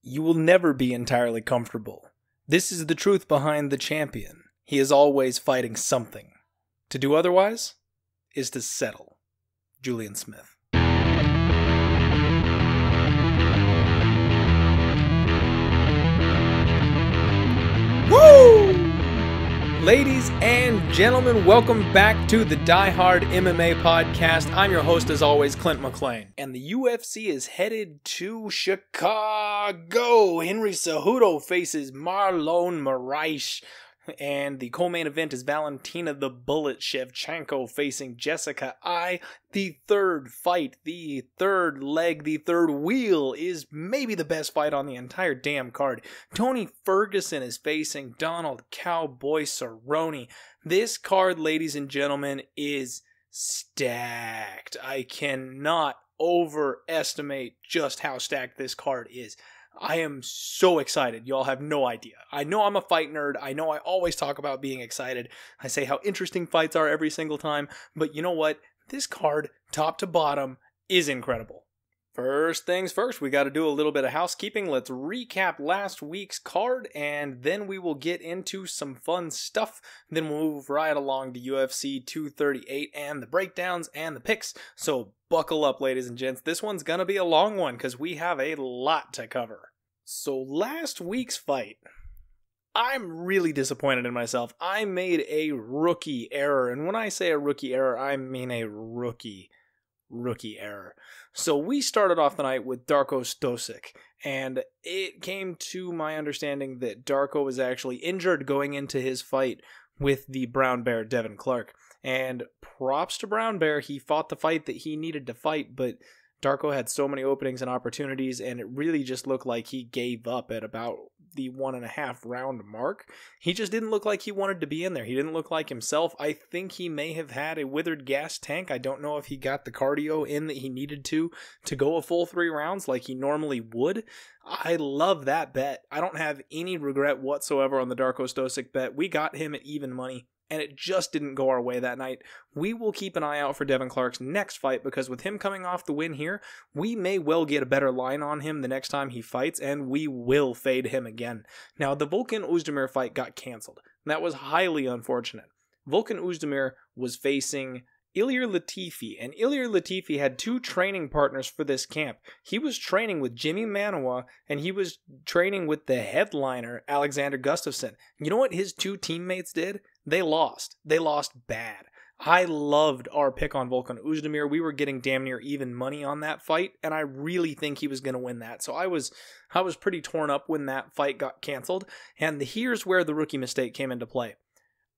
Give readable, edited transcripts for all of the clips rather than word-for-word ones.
You will never be entirely comfortable. This is the truth behind the champion. He is always fighting something. To do otherwise is to settle. Julian Smith. Woo! Ladies and gentlemen, welcome back to the Die Hard MMA podcast. I'm your host, as always, Clint McLean. And the UFC is headed to Chicago. Henry Cejudo faces Marlon Moraes. And the co-main event is Valentina the Bullet Shevchenko facing Jessica Ai. The third fight, the third leg, the third wheel is maybe the best fight on the entire damn card. Tony Ferguson is facing Donald Cowboy Cerrone. This card, ladies and gentlemen, is stacked. I cannot overestimate just how stacked this card is. I am so excited. Y'all have no idea. I know I'm a fight nerd. I know I always talk about being excited. I say how interesting fights are every single time. But you know what? This card, top to bottom, is incredible. First things first, we got to do a little bit of housekeeping. Let's recap last week's card, and then we will get into some fun stuff. Then we'll move right along to UFC 238 and the breakdowns and the picks. So buckle up, ladies and gents. This one's going to be a long one because we have a lot to cover. So last week's fight, I'm really disappointed in myself. I made a rookie error, and when I say a rookie error, I mean a rookie error. So we started off the night with Darko Stosic, and it came to my understanding that Darko was actually injured going into his fight with the Brown Bear Devin Clark. And props to Brown Bear, he fought the fight that he needed to fight, but Darko had so many openings and opportunities, and it really just looked like he gave up at about the 1.5 round mark. He just didn't look like he wanted to be in there. He didn't look like himself. I think he may have had a withered gas tank. I don't know if he got the cardio in that he needed to go a full 3 rounds like he normally would. I love that bet. I don't have any regret whatsoever on the Darko Stosic bet. We got him at even money, and it just didn't go our way that night. We will keep an eye out for Devin Clark's next fight, because with him coming off the win here, we may well get a better line on him the next time he fights, and we will fade him again. Now, the Volkan Oezdemir fight got canceled. That was highly unfortunate. Volkan Oezdemir was facing Ilir Latifi, and Ilir Latifi had 2 training partners for this camp. He was training with Jimmy Manuwa, and he was training with the headliner, Alexander Gustafsson. You know what his 2 teammates did? They lost. They lost bad. I loved our pick on Volkan Oezdemir. We were getting damn near even money on that fight, and I really think he was going to win that. So I was pretty torn up when that fight got canceled, and here's where the rookie mistake came into play.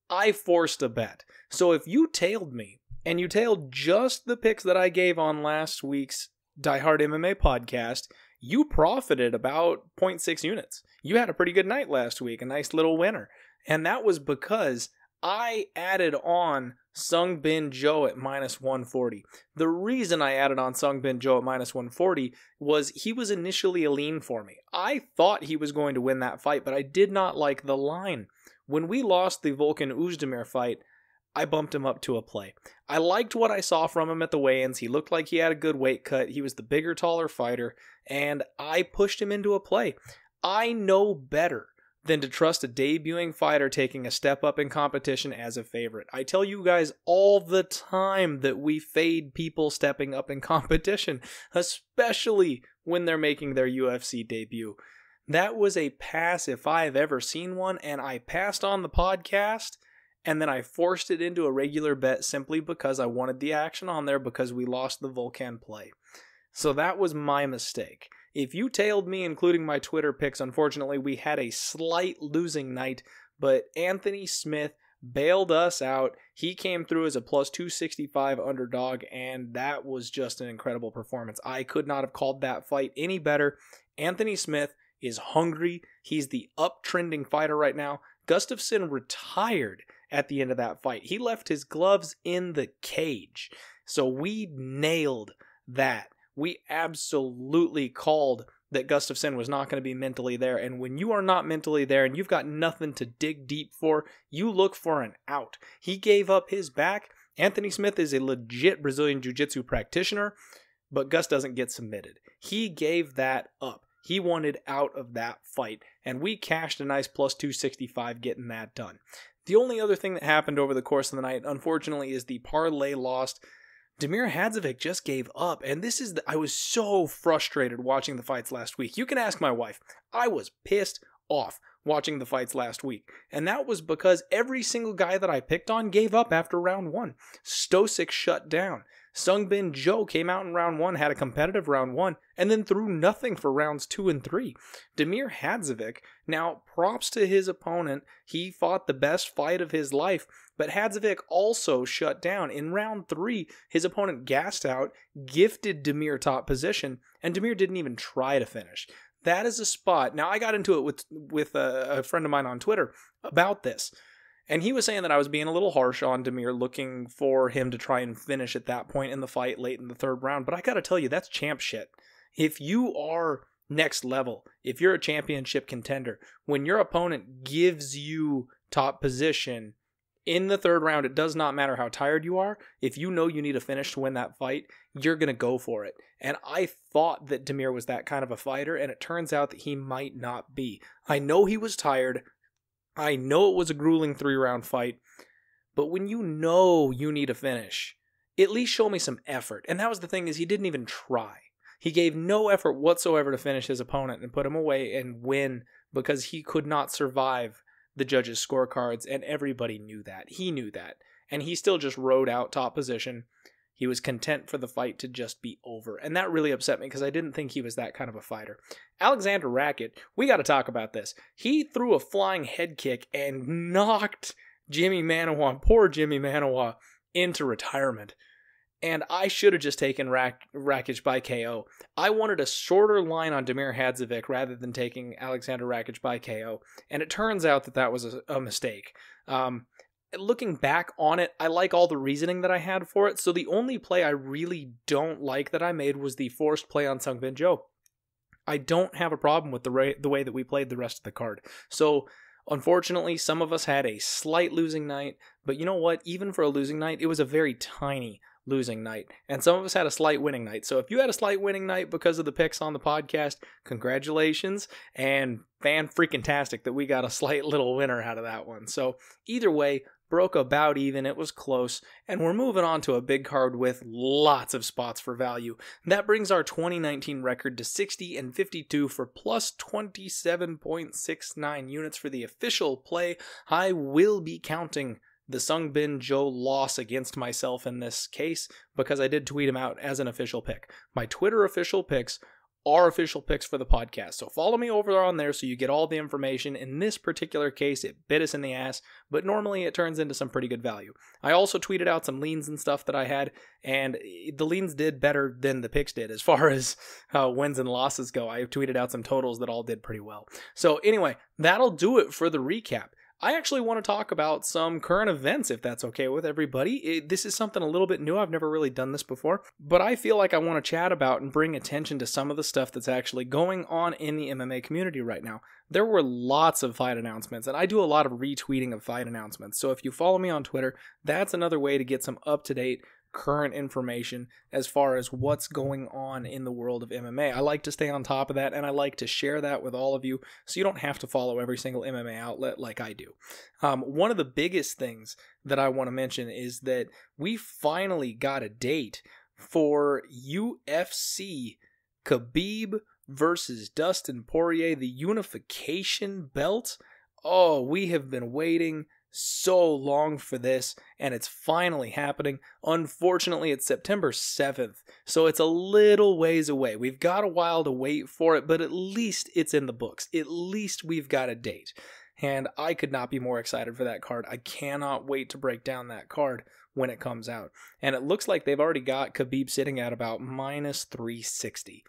I forced a bet. So if you tailed me, and you tailed just the picks that I gave on last week's Die Hard MMA podcast, you profited about 0.6 units. You had a pretty good night last week, a nice little winner. And that was because I added on Sung Bin Jo at minus 140. The reason I added on Sung Bin Jo at minus 140 was he was initially a lean for me. I thought he was going to win that fight, but I did not like the line. When we lost the Volkan Oezdemir fight, I bumped him up to a play. I liked what I saw from him at the weigh-ins. He looked like he had a good weight cut. He was the bigger, taller fighter, and I pushed him into a play. I know better than to trust a debuting fighter taking a step up in competition as a favorite. I tell you guys all the time that we fade people stepping up in competition, especially when they're making their UFC debut. That was a pass if I've ever seen one, and I passed on the podcast, and then I forced it into a regular bet simply because I wanted the action on there because we lost the Volkan play. So that was my mistake. If you tailed me, including my Twitter picks, unfortunately we had a slight losing night, but Anthony Smith bailed us out. He came through as a plus 265 underdog, and that was just an incredible performance. I could not have called that fight any better. Anthony Smith is hungry. He's the uptrending fighter right now. Gustafsson retired at the end of that fight. He left his gloves in the cage. So we nailed that. We absolutely called that Gustafsson was not going to be mentally there. And when you are not mentally there and you've got nothing to dig deep for, you look for an out. He gave up his back. Anthony Smith is a legit Brazilian Jiu-Jitsu practitioner, but Gus doesn't get submitted. He gave that up. He wanted out of that fight, and we cashed a nice plus 265 getting that done. The only other thing that happened over the course of the night, unfortunately, is the parlay lost. Damir Hadzovic just gave up, and I was so frustrated watching the fights last week. You can ask my wife. I was pissed off watching the fights last week, and that was because every single guy that I picked on gave up after round 1. Stosic shut down. Sungbin Jo came out in round 1, had a competitive round 1, and then threw nothing for rounds 2 and 3. Damir Hadzovic, now props to his opponent, he fought the best fight of his life, but Hadzovic also shut down. In round 3, his opponent gassed out, gifted Damir top position, and Damir didn't even try to finish. That is a spot. Now, I got into it with a friend of mine on Twitter about this. And he was saying that I was being a little harsh on Damir, looking for him to try and finish at that point in the fight late in the 3rd round. But I got to tell you, that's champ shit. If you are next level, if you're a championship contender, when your opponent gives you top position in the 3rd round, it does not matter how tired you are. If you know you need a finish to win that fight, you're going to go for it. And I thought that Damir was that kind of a fighter, and it turns out that he might not be. I know he was tired. I know it was a grueling 3-round fight, but when you know you need a finish, at least show me some effort. And that was the thing, is he didn't even try. He gave no effort whatsoever to finish his opponent and put him away and win, because he could not survive the judges' scorecards, and everybody knew that. He knew that. And he still just rode out top position. He was content for the fight to just be over. And that really upset me, because I didn't think he was that kind of a fighter. Alexander Rakic, we got to talk about this. He threw a flying head kick and knocked Jimmy Manawa, poor Jimmy Manawa, into retirement. And I should have just taken Rakic by KO. I wanted a shorter line on Damir Hadzovic rather than taking Alexander Rakic by KO. And it turns out that that was a mistake. Looking back on it, I like all the reasoning that I had for it. So the only play I really don't like that I made was the forced play on Sungbin Jo. I don't have a problem with the way that we played the rest of the card. So unfortunately, some of us had a slight losing night. But you know what? Even for a losing night, it was a very tiny losing night. And some of us had a slight winning night. So if you had a slight winning night because of the picks on the podcast, congratulations. And fan-freaking-tastic that we got a slight little winner out of that one. So either way, broke about even. It was close. And we're moving on to a big card with lots of spots for value. That brings our 2019 record to 60-52 for plus 27.69 units for the official play. I will be counting the Sungbin Jo loss against myself in this case, because I did tweet him out as an official pick. My Twitter official picks are official picks for the podcast, so follow me over on there so you get all the information. In this particular case, it bit us in the ass, but normally it turns into some pretty good value. I also tweeted out some leans and stuff that I had, and the leans did better than the picks did as far as wins and losses go. I tweeted out some totals that all did pretty well. So anyway, that'll do it for the recap. I actually want to talk about some current events, if that's okay with everybody. This is something a little bit new. I've never really done this before, but I feel like I want to chat about and bring attention to some of the stuff that's actually going on in the MMA community right now. There were lots of fight announcements, and I do a lot of retweeting of fight announcements. So if you follow me on Twitter, that's another way to get some up-to-date current information as far as what's going on in the world of MMA. I like to stay on top of that, and I like to share that with all of you so you don't have to follow every single MMA outlet like I do. One of the biggest things that I want to mention is that we finally got a date for UFC Khabib versus Dustin Poirier, the unification belt. Oh, we have been waiting so long for this, and it's finally happening. Unfortunately, it's September 7th, so it's a little ways away. We've got a while to wait for it, but at least it's in the books. At least we've got a date, and I could not be more excited for that card. I cannot wait to break down that card when it comes out, and it looks like they've already got Khabib sitting at about minus 360.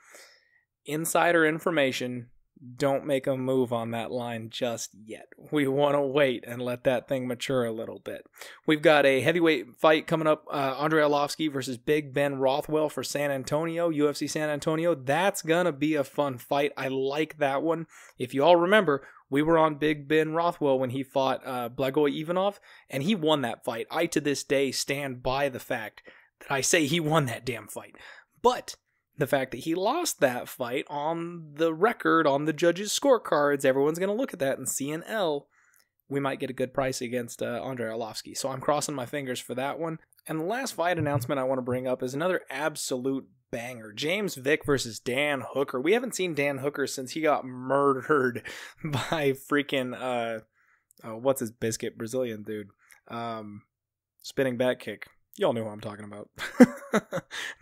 Insider information: don't make a move on that line just yet. We want to wait and let that thing mature a little bit. We've got a heavyweight fight coming up, Andrei Arlovski versus Big Ben Rothwell for San Antonio, UFC San Antonio. That's going to be a fun fight. I like that one. If you all remember, we were on Big Ben Rothwell when he fought Blagoy Ivanov, and he won that fight. I, to this day, stand by the fact that I say he won that damn fight. But the fact that he lost that fight on the record, on the judges' scorecards, everyone's going to look at that and see an L. We might get a good price against Andrei Arlovski. So I'm crossing my fingers for that one. And the last fight announcement I want to bring up is another absolute banger. James Vick versus Dan Hooker. We haven't seen Dan Hooker since he got murdered by freaking, what's his biscuit? Brazilian dude. Spinning back kick. Y'all know who I'm talking about.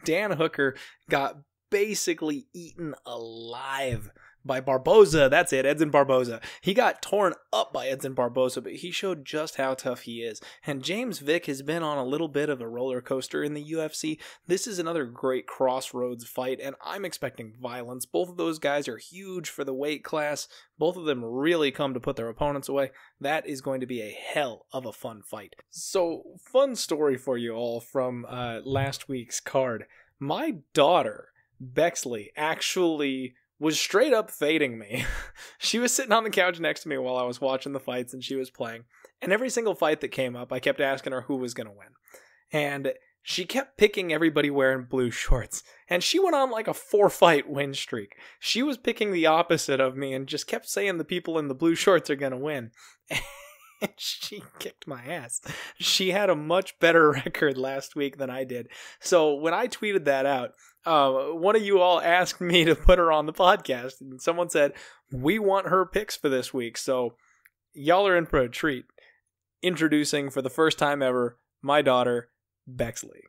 Dan Hooker got basically eaten alive by Barboza. That's it, Edson Barboza. He got torn up by Edson Barboza, but he showed just how tough he is. And James Vick has been on a little bit of a roller coaster in the UFC. This is another great crossroads fight, and I'm expecting violence. Both of those guys are huge for the weight class. Both of them really come to put their opponents away. That is going to be a hell of a fun fight. So, fun story for you all from last week's card. My daughter, Bexley, actually was straight up fading me. She was sitting on the couch next to me while I was watching the fights and she was playing. And every single fight that came up, I kept asking her who was going to win. And she kept picking everybody wearing blue shorts. And she went on like a 4-fight win streak. She was picking the opposite of me and just kept saying the people in the blue shorts are going to win. And she kicked my ass. She had a much better record last week than I did. So when I tweeted that out, one of you all asked me to put her on the podcast. And someone said, we want her picks for this week. So y'all are in for a treat. Introducing for the first time ever, my daughter, Bexley.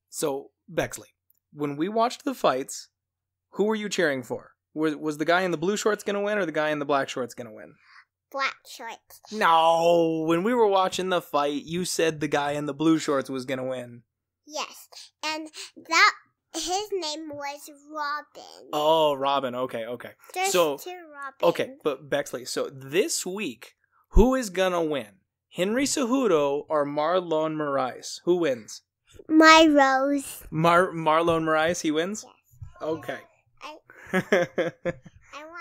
So, Bexley, when we watched the fights, who were you cheering for? Was the guy in the blue shorts going to win or the guy in the black shorts going to win? Black shorts. No, when we were watching the fight, you said the guy in the blue shorts was going to win. Yes, and his name was Robin. Oh, Robin. Okay. There's so, two Robins. Okay, but Bexley, so this week, who is going to win? Henry Cejudo or Marlon Moraes? Who wins? My Rose. Marlon Moraes, he wins? Yes. Okay. I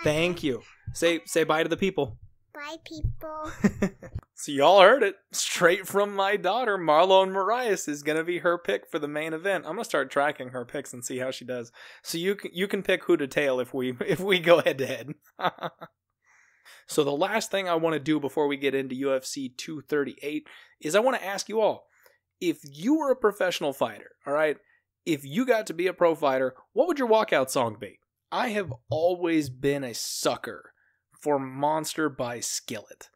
Thank you. Say bye to the people. Bye, people. So y'all heard it straight from my daughter. Marlon Moraes is going to be her pick for the main event. I'm going to start tracking her picks and see how she does. So you can pick who to tail if we go head to head. So the last thing I want to do before we get into UFC 238 is I want to ask you all, if you were a professional fighter, all right, if you got to be a pro fighter, what would your walkout song be? I have always been a sucker for Monster by Skillet.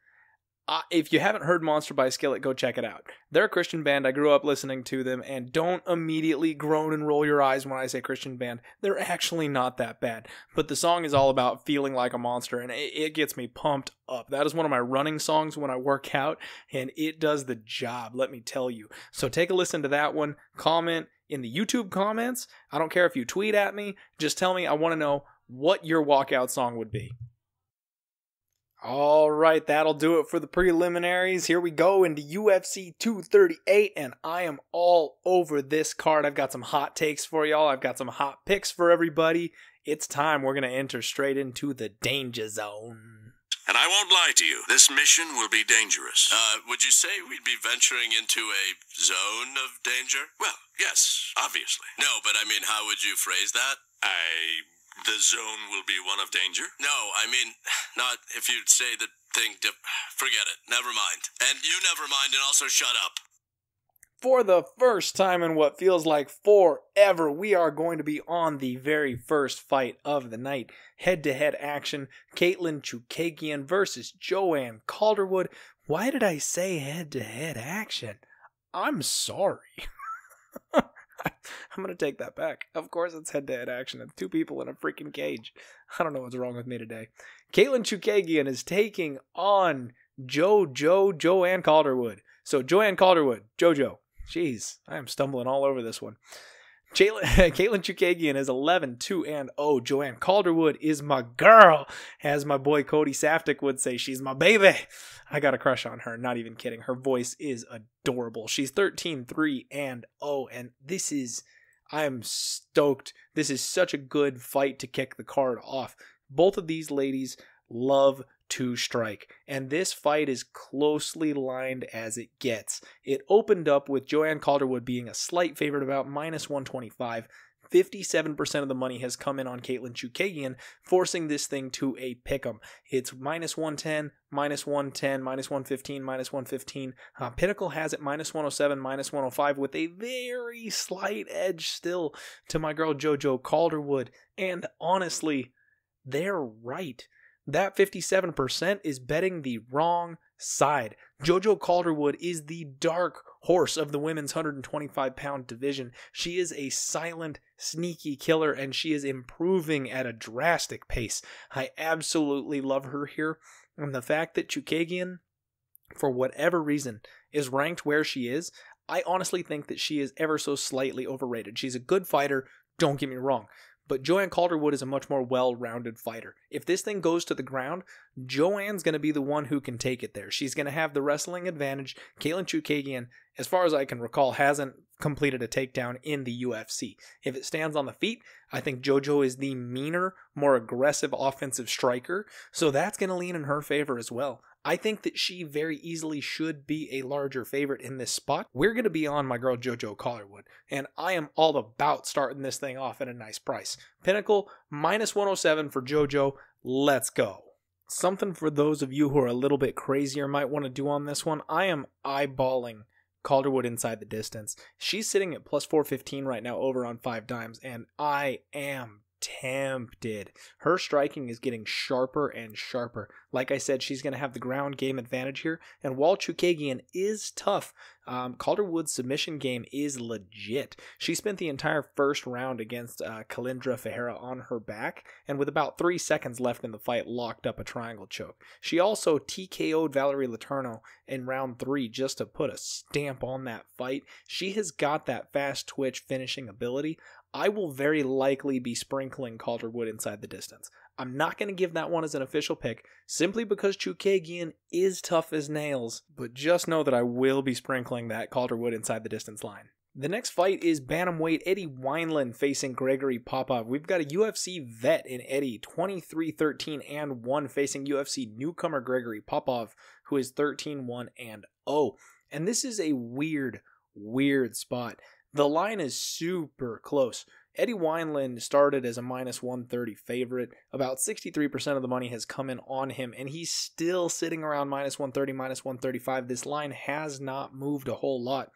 If you haven't heard Monster by Skillet, go check it out. They're a Christian band. I grew up listening to them, and don't immediately groan and roll your eyes when I say Christian band. They're actually not that bad. But the song is all about feeling like a monster, and it gets me pumped up. That is one of my running songs when I work out, and it does the job, let me tell you. So take a listen to that one. Comment in the YouTube comments. I don't care if you tweet at me. Just tell me. I want to know what your walkout song would be. All right, that'll do it for the preliminaries. Here we go into UFC 238, and I am all over this card. I've got some hot takes for y'all. I've got some hot picks for everybody. It's time. We're going to enter straight into the danger zone. And I won't lie to you, this mission will be dangerous. Would you say we'd be venturing into a zone of danger? Well, yes, obviously. No, but I mean, how would you phrase that? The zone will be one of danger? No, I mean, not if you'd say the thing, forget it, never mind. And you never mind, and also shut up. For the first time in what feels like forever, we are going to be on the very first fight of the night. Head-to-head action, Caitlin Chookagian versus Joanne Calderwood. Why did I say head-to-head action? I'm sorry. I'm going to take that back. Of course it's head-to-head action. It's two people in a freaking cage. I don't know what's wrong with me today. Caitlin Chookagian is taking on Joanne Calderwood. So Joanne Calderwood, JoJo. Jeez, I am stumbling all over this one. Caitlin Chookagian is 11-2-0. Joanne Calderwood is my girl. As my boy Cody Saftik would say, she's my baby. I got a crush on her. Not even kidding. Her voice is adorable. She's 13-3-0. And I am stoked. This is such a good fight to kick the card off. Both of these ladies love to strike, and this fight is closely lined as it gets. It opened up with Joanne Calderwood being a slight favorite, about -125. 57% of the money has come in on Caitlin Chookagian, forcing this thing to a pick'em. It's -110, -110, -115, -115. Pinnacle has it -107, -105 with a very slight edge still to my girl JoJo Calderwood. And honestly, they're right. That 57% is betting the wrong side. JoJo Calderwood is the dark horse of the women's 125-pound division. She is a silent, sneaky killer, and she is improving at a drastic pace. I absolutely love her here. And the fact that Chookagian, for whatever reason, is ranked where she is, I honestly think that she is ever so slightly overrated. She's a good fighter, don't get me wrong. But Joanne Calderwood is a much more well-rounded fighter. If this thing goes to the ground, Joanne's going to be the one who can take it there. She's going to have the wrestling advantage. Caitlin Chookagian, as far as I can recall, hasn't completed a takedown in the UFC. If it stands on the feet, I think JoJo is the meaner, more aggressive offensive striker, so that's going to lean in her favor as well. I think that she very easily should be a larger favorite in this spot. We're going to be on my girl JoJo Calderwood, and I am all about starting this thing off at a nice price. Pinnacle, -107 for JoJo. Let's go. Something for those of you who are a little bit crazier might want to do on this one. I am eyeballing Calderwood inside the distance. She's sitting at +415 right now over on 5 dimes, and I am tempted. Her striking is getting sharper and sharper. Like I said, she's going to have the ground game advantage here. And while Chookagian is tough, Calderwood's submission game is legit. She spent the entire first round against Kalindra Ferreira on her back, and with about 3 seconds left in the fight, locked up a triangle choke. She also TKO'd Valerie Letourneau in round 3 just to put a stamp on that fight. She has got that fast twitch finishing ability. I will very likely be sprinkling Calderwood inside the distance. I'm not going to give that one as an official pick, simply because Chookagian is tough as nails, but just know that I will be sprinkling that Calderwood inside the distance line. The next fight is bantamweight Eddie Wineland facing Gregory Popov. We've got a UFC vet in Eddie, 23-13-1, facing UFC newcomer Gregory Popov, who is 13-1-0. And this is a weird spot. The line is super close. Eddie Wineland started as a -130 favorite. About 63% of the money has come in on him, and he's still sitting around -130, -135. This line has not moved a whole lot,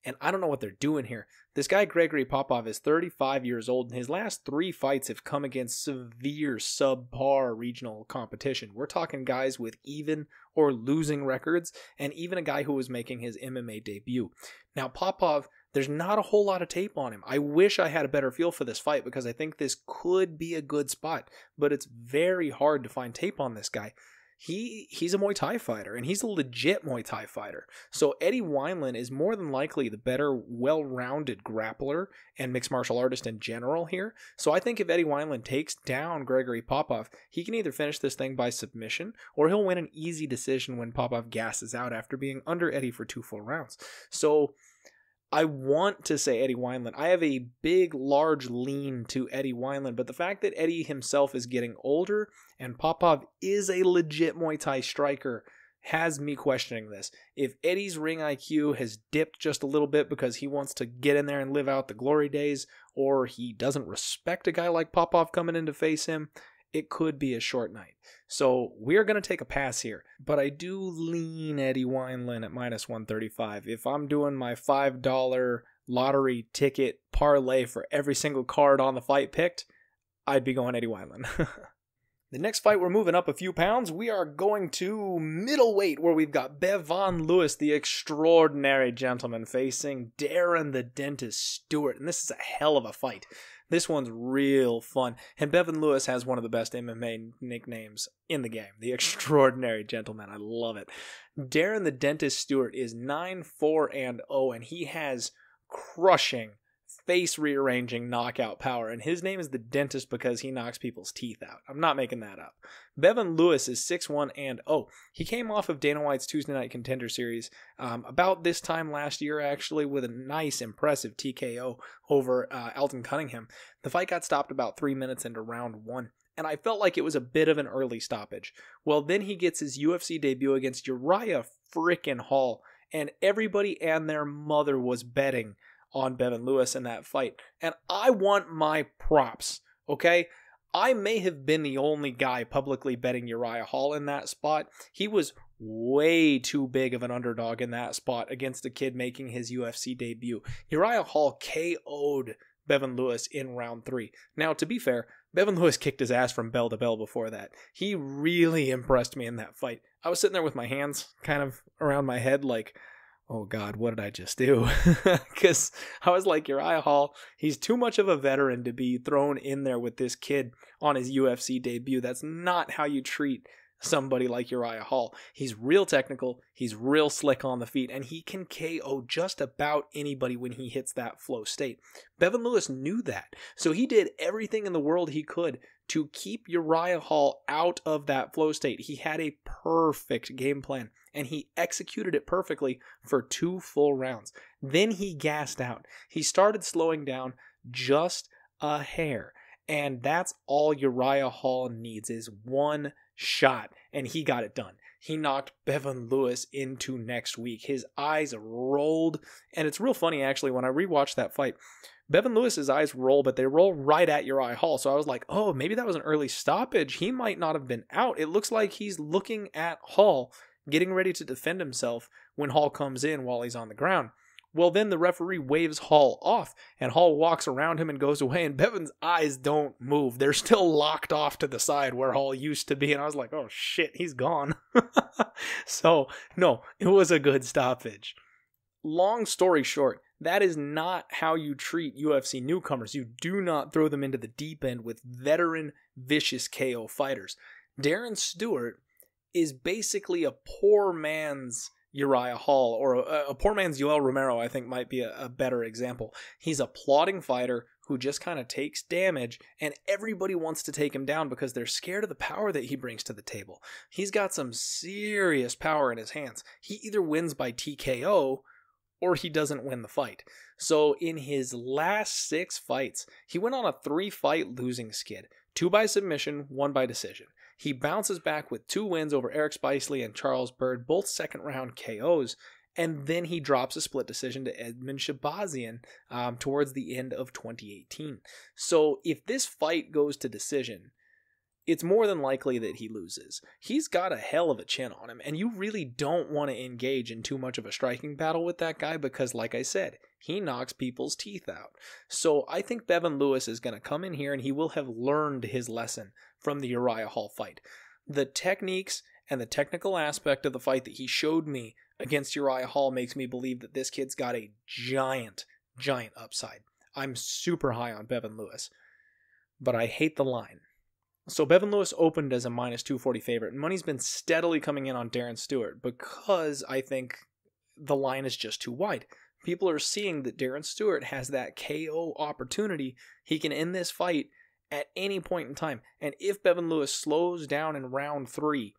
and I don't know what they're doing here. This guy, Gregory Popov, is 35 years old, and his last 3 fights have come against severe subpar regional competition. We're talking guys with even or losing records, and even a guy who was making his MMA debut. Now, Popov, there's not a whole lot of tape on him. I wish I had a better feel for this fight because I think this could be a good spot, but it's very hard to find tape on this guy. He's a Muay Thai fighter, and he's a legit Muay Thai fighter. So Eddie Wineland is more than likely the better, well-rounded grappler and mixed martial artist in general here. So I think if Eddie Wineland takes down Gregory Popov, he can either finish this thing by submission, or he'll win an easy decision when Popov gasses out after being under Eddie for 2 full rounds. So I want to say Eddie Wineland. I have a big, large lean to Eddie Wineland, but the fact that Eddie himself is getting older and Popov is a legit Muay Thai striker has me questioning this. If Eddie's ring IQ has dipped just a little bit because he wants to get in there and live out the glory days, or he doesn't respect a guy like Popov coming in to face him, it could be a short night. So we're going to take a pass here. But I do lean Eddie Wineland at -135. If I'm doing my $5 lottery ticket parlay for every single card on the fight picked, I'd be going Eddie Wineland. The next fight, we're moving up a few pounds. We are going to middleweight, where we've got Bevan Lewis, the extraordinary gentleman, facing Darren the Dentist Stewart. And this is a hell of a fight. This one's real fun. And Bevan Lewis has one of the best MMA nicknames in the game. The Extraordinary Gentleman. I love it. Darren the Dentist Stewart is 9-4-0, and he has crushing, face-rearranging knockout power. And his name is the Dentist because he knocks people's teeth out. I'm not making that up. Bevan Lewis is 6-1-0. He came off of Dana White's Tuesday Night Contender Series about this time last year, actually, with a nice, impressive TKO over Alton Cunningham. The fight got stopped about 3 minutes into round 1, and I felt like it was a bit of an early stoppage. Well, then he gets his UFC debut against Uriah frickin' Hall, and everybody and their mother was betting on Bevan Lewis in that fight. And I want my props, okay? I may have been the only guy publicly betting Uriah Hall in that spot. He was way too big of an underdog in that spot against a kid making his UFC debut. Uriah Hall KO'd Bevan Lewis in round 3. Now, to be fair, Bevan Lewis kicked his ass from bell to bell before that. He really impressed me in that fight. I was sitting there with my hands kind of around my head like, oh God, what did I just do? Because I was like, Uriah Hall, he's too much of a veteran to be thrown in there with this kid on his UFC debut. That's not how you treat somebody like Uriah Hall. He's real technical, he's real slick on the feet, and he can KO just about anybody when he hits that flow state. Bevan Lewis knew that, so he did everything in the world he could to keep Uriah Hall out of that flow state. He had a perfect game plan, and he executed it perfectly for 2 full rounds. Then he gassed out. He started slowing down just a hair, and that's all Uriah Hall needs is one shot, and he got it done. He knocked Bevan Lewis into next week. His eyes rolled, and it's real funny actually when I rewatched that fight. Bevan Lewis's eyes roll, but they roll right at Uriah Hall. So I was like, oh, maybe that was an early stoppage. He might not have been out. It looks like he's looking at Hall, getting ready to defend himself when Hall comes in while he's on the ground. Well, then the referee waves Hall off, and Hall walks around him and goes away, and Bevan's eyes don't move. They're still locked off to the side where Hall used to be, and I was like, oh shit, he's gone. So, no, it was a good stoppage. Long story short, that is not how you treat UFC newcomers. You do not throw them into the deep end with veteran, vicious KO fighters. Darren Stewart is basically a poor man's Uriah Hall, or a poor man's Yoel Romero, I think might be a better example. He's a plodding fighter who just kind of takes damage, and everybody wants to take him down because they're scared of the power that he brings to the table. He's got some serious power in his hands. He either wins by TKO or he doesn't win the fight. So in his last 6 fights, he went on a 3-fight losing skid. 2 by submission, 1 by decision. He bounces back with 2 wins over Eric Spicely and Charles Byrd, both second-round KOs, and then he drops a split decision to Edmund Shabazian towards the end of 2018. So if this fight goes to decision, it's more than likely that he loses. He's got a hell of a chin on him, and you really don't want to engage in too much of a striking battle with that guy because, like I said, he knocks people's teeth out. So I think Bevan Lewis is going to come in here and he will have learned his lesson from the Uriah Hall fight. The techniques and the technical aspect of the fight that he showed me against Uriah Hall makes me believe that this kid's got a giant upside. I'm super high on Bevan Lewis, but I hate the line. So Bevan Lewis opened as a minus 240 favorite, and money's been steadily coming in on Darren Stewart because I think the line is just too wide. People are seeing that Darren Stewart has that KO opportunity. He can end this fight at any point in time. And if Bevan Lewis slows down in round 3,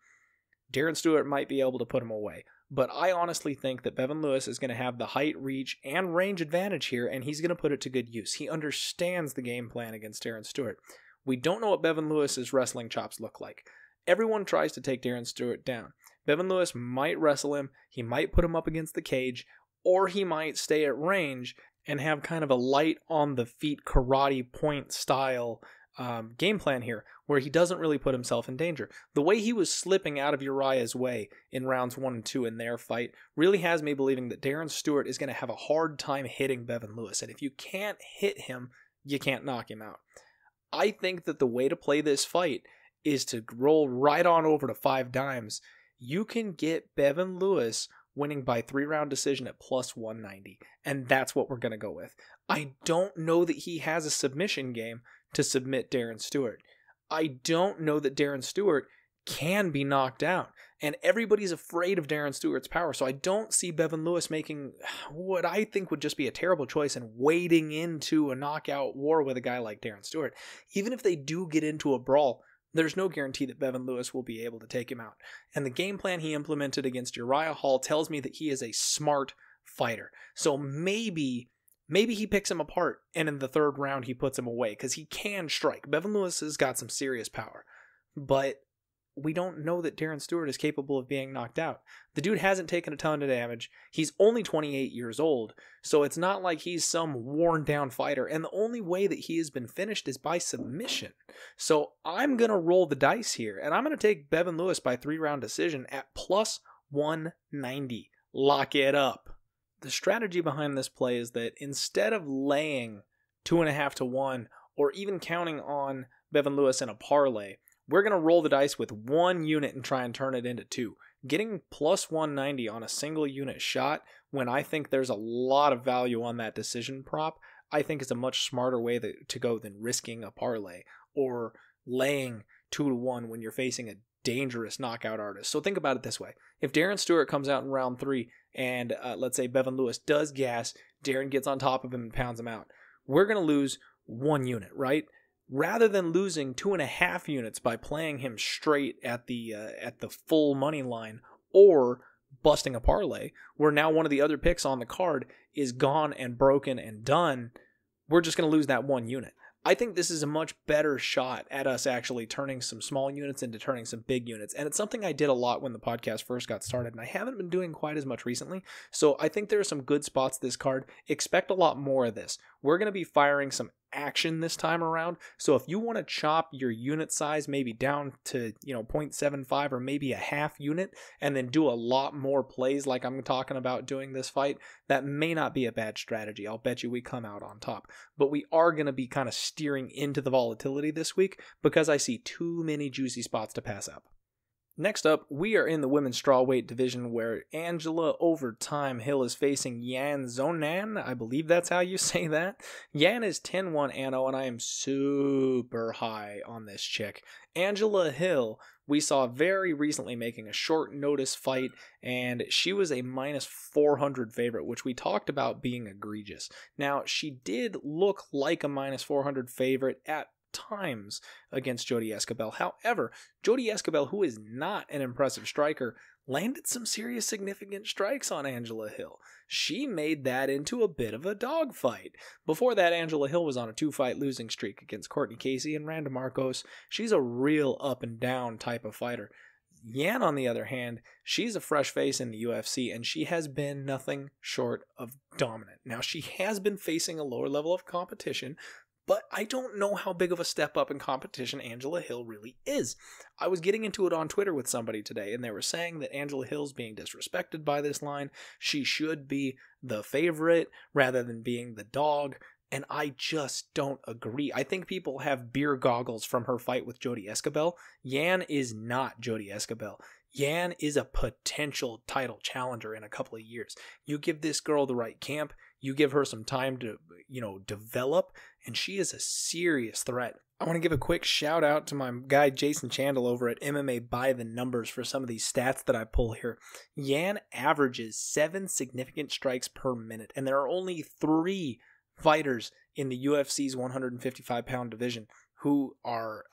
Darren Stewart might be able to put him away. But I honestly think that Bevan Lewis is going to have the height, reach, and range advantage here, and he's going to put it to good use. He understands the game plan against Darren Stewart. We don't know what Bevan Lewis's wrestling chops look like. Everyone tries to take Darren Stewart down. Bevan Lewis might wrestle him, he might put him up against the cage, or he might stay at range and have kind of a light on the feet karate point style game plan here, where he doesn't really put himself in danger. The way he was slipping out of Uriah's way in rounds 1 and 2 in their fight really has me believing that Darren Stewart is going to have a hard time hitting Bevan Lewis, and if you can't hit him, you can't knock him out. I think that the way to play this fight is to roll right on over to 5 dimes. You can get Bevan Lewis winning by 3-round decision at plus 190, and that's what we're going to go with. I don't know that he has a submission game to submit Darren Stewart. I don't know that Darren Stewart can be knocked out, and everybody's afraid of Darren Stewart's power, so I don't see Bevan Lewis making what I think would just be a terrible choice and wading into a knockout war with a guy like Darren Stewart. Even if they do get into a brawl, there's no guarantee that Bevan Lewis will be able to take him out. And the game plan he implemented against Uriah Hall tells me that he is a smart fighter. So maybe he picks him apart, and in the 3rd round he puts him away, because he can strike. Bevan Lewis has got some serious power. But we don't know that Darren Stewart is capable of being knocked out. The dude hasn't taken a ton of damage. He's only 28 years old, so it's not like he's some worn down fighter, and the only way that he has been finished is by submission. So I'm going to roll the dice here, and I'm going to take Bevan Lewis by 3-round decision at plus 190. Lock it up. The strategy behind this play is that instead of laying 2.5 to 1, or even counting on Bevan Lewis in a parlay, we're going to roll the dice with 1 unit and try and turn it into 2. Getting plus 190 on a single unit shot, when I think there's a lot of value on that decision prop, I think is a much smarter way to go than risking a parlay or laying 2 to 1 when you're facing a dangerous knockout artist. So think about it this way. If Darren Stewart comes out in round 3 and let's say Bevan Lewis does gas, Darren gets on top of him and pounds him out, we're going to lose 1 unit, right? Rather than losing 2.5 units by playing him straight at the full money line or busting a parlay, where now one of the other picks on the card is gone and broken and done, we're just going to lose that 1 unit. I think this is a much better shot at us actually turning some small units into turning some big units. And it's something I did a lot when the podcast first got started, and I haven't been doing quite as much recently. So I think there are some good spots this card. Expect a lot more of this. We're going to be firing some action this time around. So if you want to chop your unit size maybe down to 0.75 or maybe a half unit and then do a lot more plays like I'm talking about doing this fight, that may not be a bad strategy. I'll bet you we come out on top. But we are going to be kind of steering into the volatility this week because I see too many juicy spots to pass up. Next up, we are in the women's strawweight division where Angela Overtime Hill is facing Yan Zonan. I believe that's how you say that. Yan is 10-1-0, and I am super high on this chick. Angela Hill, we saw very recently making a short notice fight, and she was a minus 400 favorite, which we talked about being egregious. Now, she did look like a minus 400 favorite at times against Jodie Esquibel. However, Jodie Esquibel, who is not an impressive striker, landed some serious significant strikes on Angela Hill. She made that into a bit of a dogfight. Before that, Angela Hill was on a 2-fight losing streak against Courtney Casey and Randa Marcos. She's a real up and down type of fighter. Yan, on the other hand, she's a fresh face in the UFC, and she has been nothing short of dominant. Now, she has been facing a lower level of competition, but I don't know how big of a step up in competition Angela Hill really is. I was getting into it on Twitter with somebody today, and they were saying that Angela Hill's being disrespected by this line. She should be the favorite rather than being the dog, and I just don't agree. I think people have beer goggles from her fight with Jodie Esquibel. Yan is not Jodie Esquibel. Yan is a potential title challenger in a couple of years. You give this girl the right camp, you give her some time to, develop, and she is a serious threat. I want to give a quick shout out to my guy Jason Chandel over at MMA by the Numbers for some of these stats that I pull here. Yan averages 7 significant strikes per minute, and there are only 3 fighters in the UFC's 155-pound division who are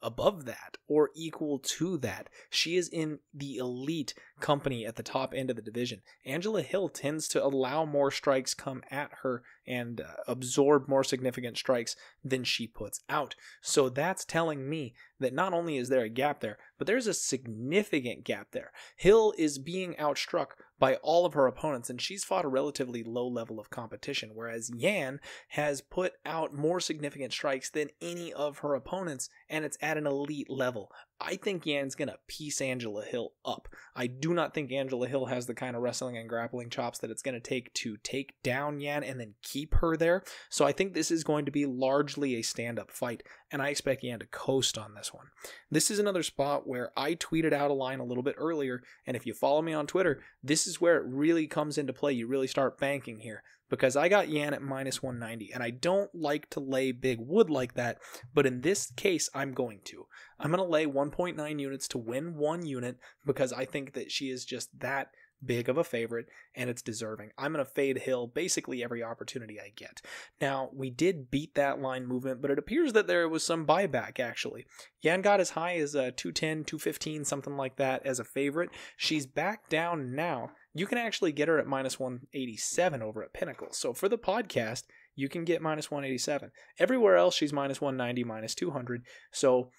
above that or equal to that. She is in the elite company at the top end of the division. Angela Hill tends to allow more strikes come at her and absorb more significant strikes than she puts out. So that's telling me that not only is there a gap there, but there's a significant gap there. Hill is being outstruck by all of her opponents, and she's fought a relatively low level of competition, whereas Yan has put out more significant strikes than any of her opponents, and it's at an elite level. I think Yan's going to piece Angela Hill up. I do not think Angela Hill has the kind of wrestling and grappling chops that it's going to take down Yan and then keep her there. So I think this is going to be largely a stand-up fight, and I expect Yan to coast on this one. This is another spot where I tweeted out a line a little bit earlier, and if you follow me on Twitter, this is where it really comes into play. You really start banking here, because I got Yan at minus 190, and I don't like to lay big wood like that, but in this case, I'm going to. I'm going to lay 1.9 units to win 1 unit because I think that she is just that big of a favorite, and it's deserving. I'm going to fade Hill basically every opportunity I get. Now, we did beat that line movement, but it appears that there was some buyback, actually. Yan got as high as 210, 215, something like that as a favorite. She's back down now. You can actually get her at minus 187 over at Pinnacle. So for the podcast, you can get minus 187. Everywhere else, she's minus 190, minus 200. So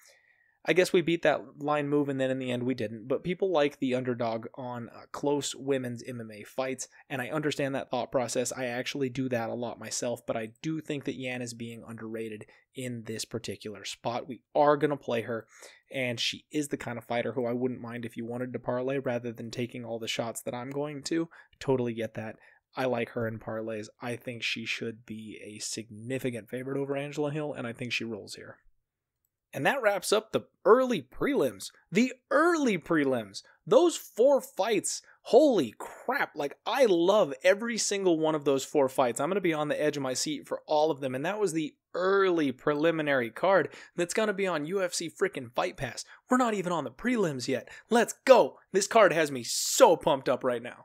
I guess we beat that line move, and then in the end we didn't. But people like the underdog on close women's MMA fights, and I understand that thought process. I actually do that a lot myself, but I do think that Yan is being underrated in this particular spot. We are going to play her, and she is the kind of fighter who I wouldn't mind if you wanted to parlay rather than taking all the shots that I'm going to. Totally get that. I like her in parlays. I think she should be a significant favorite over Angela Hill, and I think she rolls here. And that wraps up the early prelims. The early prelims. Those 4 fights. Holy crap. Like, I love every single one of those 4 fights. I'm going to be on the edge of my seat for all of them. And that was the early preliminary card that's going to be on UFC freaking Fight Pass. We're not even on the prelims yet. Let's go. This card has me so pumped up right now.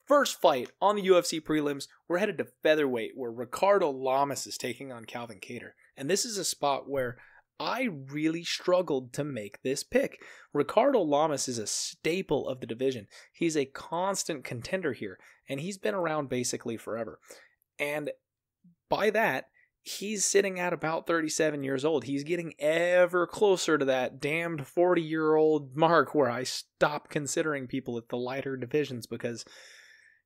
First fight on the UFC prelims, we're headed to featherweight, where Ricardo Lamas is taking on Calvin Kattar. And this is a spot where I really struggled to make this pick. Ricardo Lamas is a staple of the division. He's a constant contender here, and he's been around basically forever. And by that, he's sitting at about 37 years old. He's getting ever closer to that damned 40-year-old mark where I stop considering people at the lighter divisions because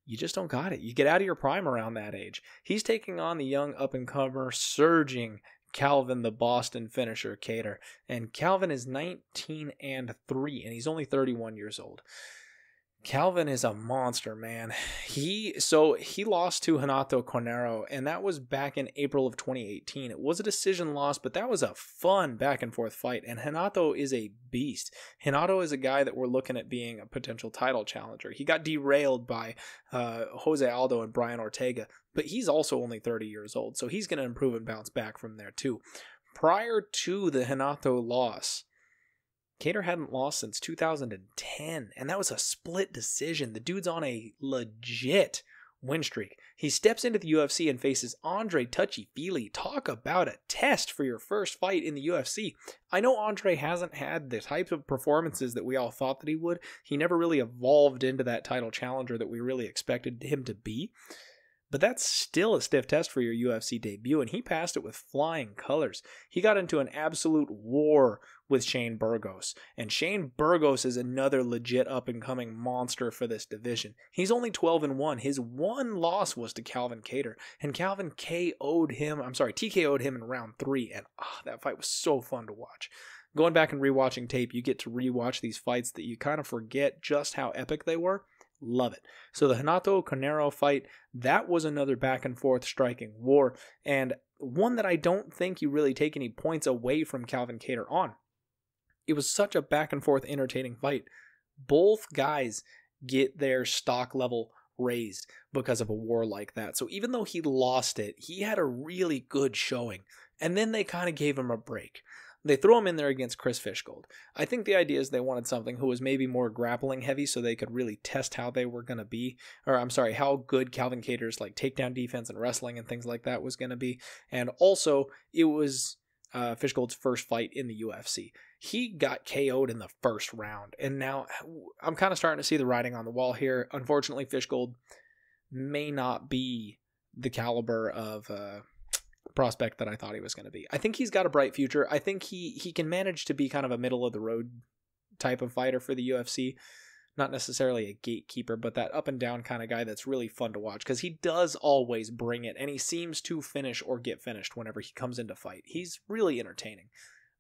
you just don't got it. You get out of your prime around that age. He's taking on the young up-and-comer, surging Calvin, the Boston finisher, Kattar. And Calvin is 19-3, and he's only 31 years old. Calvin is a monster, man. He lost to Renato Cornero, and that was back in April of 2018. It was a decision loss, but that was a fun back-and-forth fight, and Renato is a beast. Renato is a guy that we're looking at being a potential title challenger. He got derailed by Jose Aldo and Brian Ortega, but he's also only 30 years old, so he's going to improve and bounce back from there too. Prior to the Renato loss, Kattar hadn't lost since 2010, and that was a split decision. The dude's on a legit win streak. He steps into the UFC and faces Andre Touchy-Feely. Talk about a test for your first fight in the UFC. I know Andre hasn't had the types of performances that we all thought that he would. He never really evolved into that title challenger that we really expected him to be. But that's still a stiff test for your UFC debut, and he passed it with flying colors. He got into an absolute war with Shane Burgos, and Shane Burgos is another legit up-and-coming monster for this division. He's only 12-1. His one loss was to Calvin Kattar, and Calvin TKO'd him in round 3, and that fight was so fun to watch. Going back and rewatching tape, you get to rewatch these fights that you kind of forget just how epic they were. Love it. So the Renato Cornero fight, that was another back and forth striking war, and one that I don't think you really take any points away from Calvin Kattar on. It was such a back and forth entertaining fight. Both guys get their stock level raised because of a war like that. So even though he lost it, he had a really good showing, and then they kind of gave him a break. They threw him in there against Chris Fishgold. I think the idea is they wanted something who was maybe more grappling heavy so they could really test how they were going to be, how good Calvin Kattar's like takedown defense and wrestling and things like that was going to be. And also, it was Fishgold's first fight in the UFC. He got KO'd in the first round, and now I'm kind of starting to see the writing on the wall here. Unfortunately, Fishgold may not be the caliber of prospect that I thought he was going to be. I think he's got a bright future. I think he can manage to be kind of a middle of the road type of fighter for the UFC. Not necessarily a gatekeeper, but that up and down kind of guy that's really fun to watch because he does always bring it, and he seems to finish or get finished whenever he comes into fight. He's really entertaining.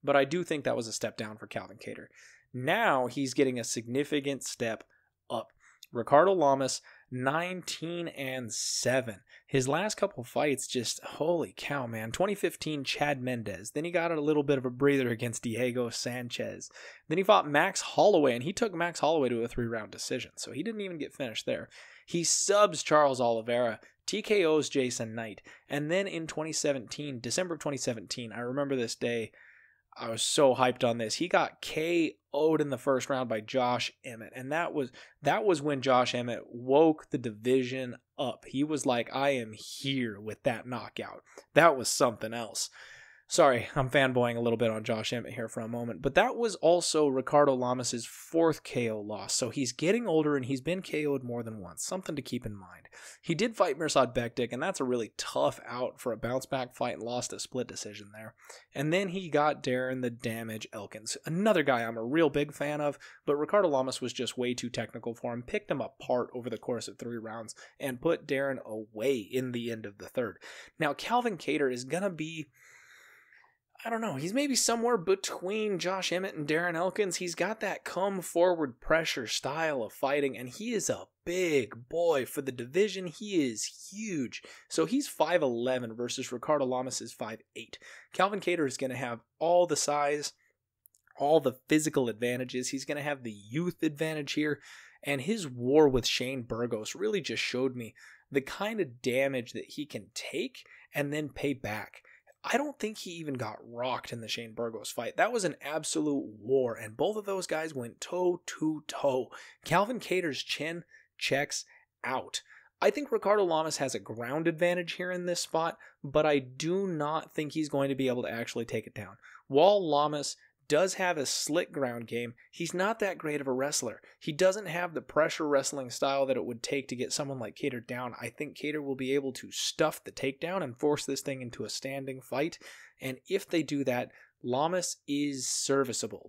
But I do think that was a step down for Calvin Kattar. Now he's getting a significant step up. Ricardo Lamas, 19-7. His last couple fights, just holy cow, man. 2015, Chad Mendes. Then he got a little bit of a breather against Diego Sanchez. Then he fought Max Holloway, and he took Max Holloway to a 3-round decision, so he didn't even get finished there. He subs Charles Oliveira, TKOs Jason Knight, and then in 2017, December of 2017, I remember this day, I was so hyped on this. He got KO'd in the first round by Josh Emmett, and that was when Josh Emmett woke the division up. He was like, I am here with that knockout. That was something else. Sorry, I'm fanboying a little bit on Josh Emmett here for a moment, but that was also Ricardo Lamas' 4th KO loss, so he's getting older and he's been KO'd more than once, something to keep in mind. He did fight Mirsad Bektic, and that's a really tough out for a bounce-back fight and lost a split decision there. And then he got Darren the Damage Elkins, another guy I'm a real big fan of, but Ricardo Lamas was just way too technical for him, picked him apart over the course of 3 rounds, and put Darren away in the end of the 3rd. Now, Calvin Kattar is going to be... I don't know, he's maybe somewhere between Josh Emmett and Darren Elkins. He's got that come forward pressure style of fighting, and he is a big boy for the division. He is huge. So he's 5'11 versus Ricardo Lamas is 5'8. Calvin Kattar is going to have all the size, all the physical advantages. He's going to have the youth advantage here, and his war with Shane Burgos really just showed me the kind of damage that he can take and then pay back. I don't think he even got rocked in the Shane Burgos fight. That was an absolute war, and both of those guys went toe to toe. Calvin Kattar's chin checks out. I think Ricardo Lamas has a ground advantage here in this spot, but I do not think he's going to be able to actually take it down. While Lamas does have a slick ground game, he's not that great of a wrestler. He doesn't have the pressure wrestling style that it would take to get someone like Kattar down. I think Kattar will be able to stuff the takedown and force this thing into a standing fight. And if they do that, Lamas is serviceable.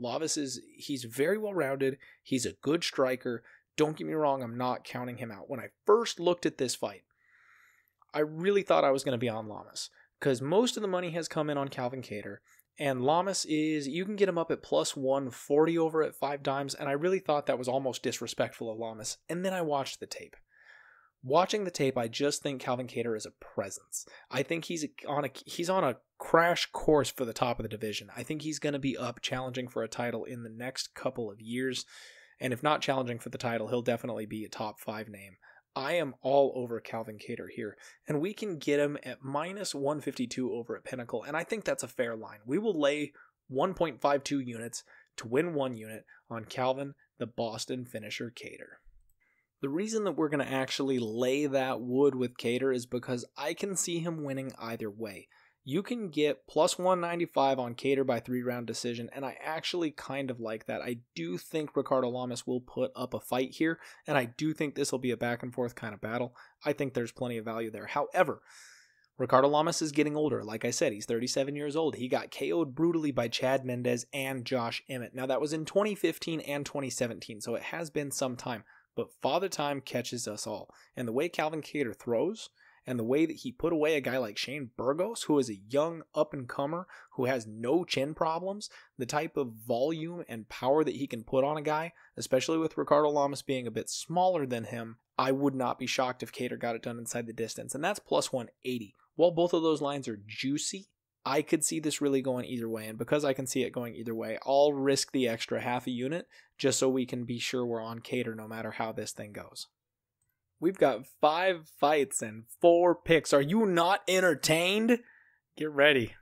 He's very well rounded. He's a good striker. Don't get me wrong, I'm not counting him out. When I first looked at this fight, I really thought I was going to be on Lamas, because most of the money has come in on Calvin Kattar. And Lamas you can get him up at plus 140 over at 5 dimes, and I really thought that was almost disrespectful of Lamas. And then I watched the tape. Watching the tape, I just think Calvin Kattar is a presence. I think he's on a crash course for the top of the division. I think he's going to be up challenging for a title in the next couple of years. And if not challenging for the title, he'll definitely be a top 5 name. I am all over Calvin Kattar here, and we can get him at minus 152 over at Pinnacle, and I think that's a fair line. We will lay 1.52 units to win 1 unit on Calvin, the Boston finisher Kattar. The reason that we're going to actually lay that wood with Kattar is because I can see him winning either way. You can get plus 195 on Kattar by 3-round decision, and I actually kind of like that. I do think Ricardo Lamas will put up a fight here, and I do think this will be a back-and-forth kind of battle. I think there's plenty of value there. However, Ricardo Lamas is getting older. Like I said, he's 37 years old. He got KO'd brutally by Chad Mendez and Josh Emmett. Now, that was in 2015 and 2017, so it has been some time. But Father Time catches us all. And the way Calvin Kattar throws, and the way that he put away a guy like Shane Burgos, who is a young up-and-comer who has no chin problems, the type of volume and power that he can put on a guy, especially with Ricardo Lamas being a bit smaller than him, I would not be shocked if Kattar got it done inside the distance. And that's plus 180. While both of those lines are juicy, I could see this really going either way. And because I can see it going either way, I'll risk the extra half a unit just so we can be sure we're on Kattar no matter how this thing goes. We've got 5 fights and 4 picks. Are you not entertained? Get ready.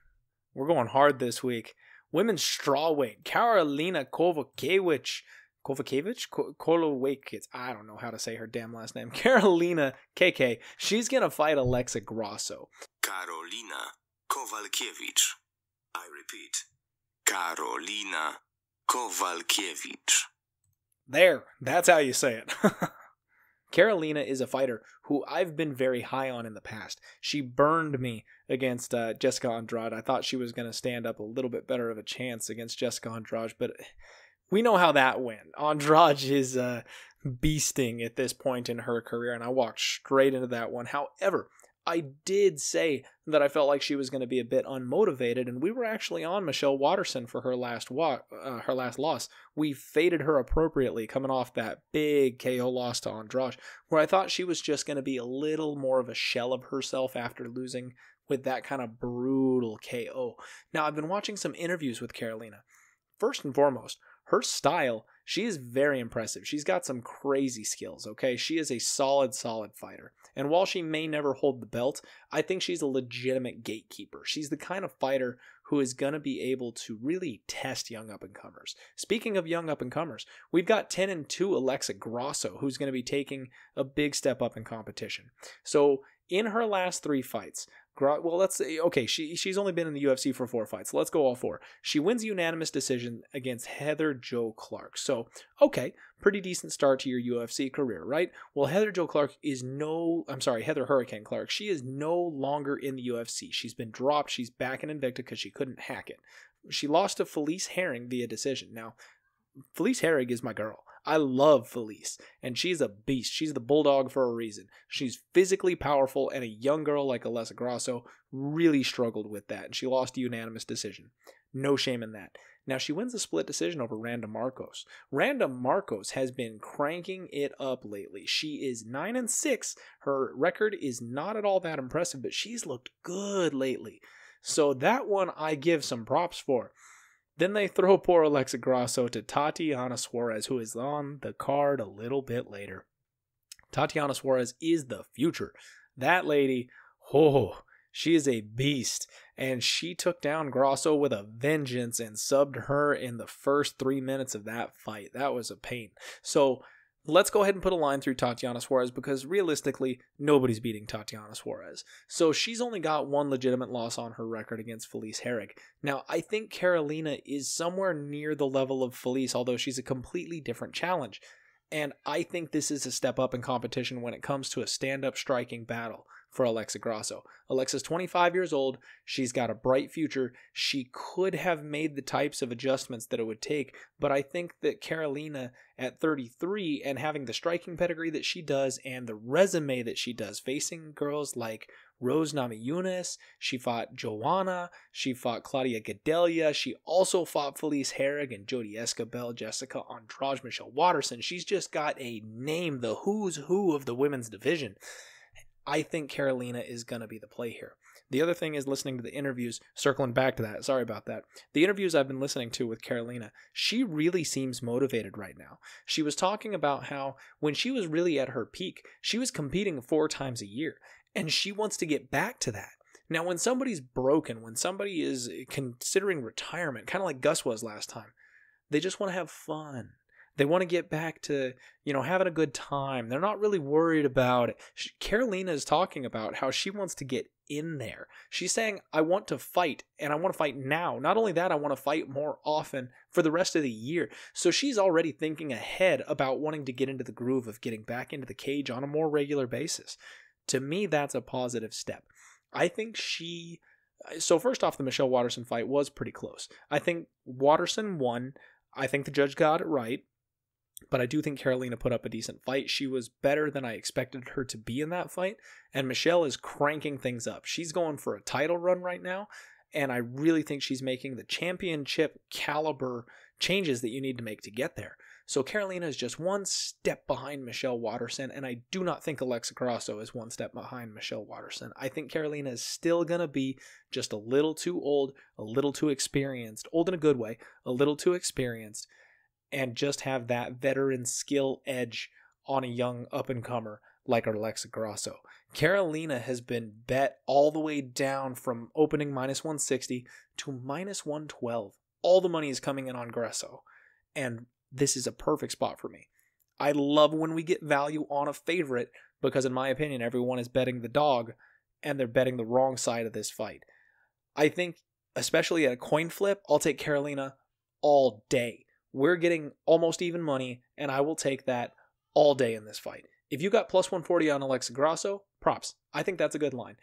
We're going hard this week. Women's strawweight, Karolina Kowalkiewicz. I don't know how to say her damn last name. Karolina KK. She's going to fight Alexa Grasso. Karolina Kowalkiewicz. I repeat, Karolina Kowalkiewicz. There. That's how you say it. Karolina is a fighter who I've been very high on in the past. She burned me against Jessica Andrade. I thought she was going to stand up a little bit better of a chance against Jessica Andrade, but we know how that went. Andrade is beasting at this point in her career, and I walked straight into that one. However, I did say that I felt like she was going to be a bit unmotivated, and we were actually on Michelle Watterson for her last loss. We faded her appropriately coming off that big KO loss to Andrade, where I thought she was just going to be a little more of a shell of herself after losing with that kind of brutal KO. Now, I've been watching some interviews with Karolina. First and foremost, her style, she is very impressive. She's got some crazy skills, okay? She is a solid fighter. And while she may never hold the belt, I think she's a legitimate gatekeeper. She's the kind of fighter who is going to be able to really test young up-and-comers. Speaking of young up-and-comers, we've got 10-2 Alexa Grasso, who's going to be taking a big step up in competition. So in her last 3 fights, Well, let's say, okay, she's only been in the UFC for 4 fights. So let's go all 4. She wins unanimous decision against Heather Jo Clark. So, okay, pretty decent start to your UFC career, right? Well, Heather Hurricane Clark. She is no longer in the UFC. She's been dropped. She's back in Invicta because she couldn't hack it. She lost to Felice Herring via decision. Now, Felice Herring is my girl. I love Felice, and she's a beast. She's the bulldog for a reason. She's physically powerful, and a young girl like Alexa Grasso really struggled with that, and she lost a unanimous decision. No shame in that. Now, she wins a split decision over Randa Marcos. Randa Marcos has been cranking it up lately. She is 9-6. Her record is not at all that impressive, but she's looked good lately. So that one I give some props for. Then they throw poor Alexa Grasso to Tatiana Suarez, who is on the card a little bit later. Tatiana Suarez is the future. That lady, she is a beast. And she took down Grasso with a vengeance and subbed her in the first 3 minutes of that fight. That was a pain. So let's go ahead and put a line through Tatiana Suarez, because realistically, nobody's beating Tatiana Suarez. So she's only got 1 legitimate loss on her record against Felice Herring. Now, I think Carolina is somewhere near the level of Felice, although she's a completely different challenge. And I think this is a step up in competition when it comes to a stand-up striking battle for Alexa Grasso. Alexa's 25 years old. She's got a bright future. She could have made the types of adjustments that it would take, but I think that Carolina at 33 and having the striking pedigree that she does and the resume that she does, facing girls like Rose Namajunas, she fought Joanna, she fought Claudia Gadelha, she also fought Felice Herring and Jodie Escobel, Jessica Andrade, Michelle Watterson. She's just got a name, the who's who of the women's division. I think Carolina is going to be the play here. The other thing is listening to the interviews, circling back to that, sorry about that. The interviews I've been listening to with Carolina, she really seems motivated right now. She was talking about how when she was really at her peak, she was competing 4 times a year, and she wants to get back to that. Now, when somebody's broken, when somebody is considering retirement, kind of like Gus was last time, they just want to have fun. They want to get back to, having a good time. They're not really worried about it. Carolina is talking about how she wants to get in there. She's saying, I want to fight, and I want to fight now. Not only that, I want to fight more often for the rest of the year. So she's already thinking ahead about wanting to get into the groove of getting back into the cage on a more regular basis. To me, that's a positive step. I think so first off, the Michelle Watterson fight was pretty close. I think Watterson won. I think the judge got it right. But I do think Carolina put up a decent fight. She was better than I expected her to be in that fight. And Michelle is cranking things up. She's going for a title run right now. And I really think she's making the championship caliber changes that you need to make to get there. So Carolina is just 1 step behind Michelle Watterson. And I do not think Alexa Grasso is 1 step behind Michelle Watterson. I think Carolina is still going to be just a little too old, a little too experienced. Old in a good way, a little too experienced. And just have that veteran skill edge on a young up-and-comer like Alexa Grasso. Carolina has been bet all the way down from opening -160 to -112. All the money is coming in on Grasso. And this is a perfect spot for me. I love when we get value on a favorite because, in my opinion, everyone is betting the dog and they're betting the wrong side of this fight. I think, especially at a coin flip, I'll take Carolina all day. We're getting almost even money, and I will take that all day in this fight. If you got +140 on Alexa Grasso, props. I think that's a good line.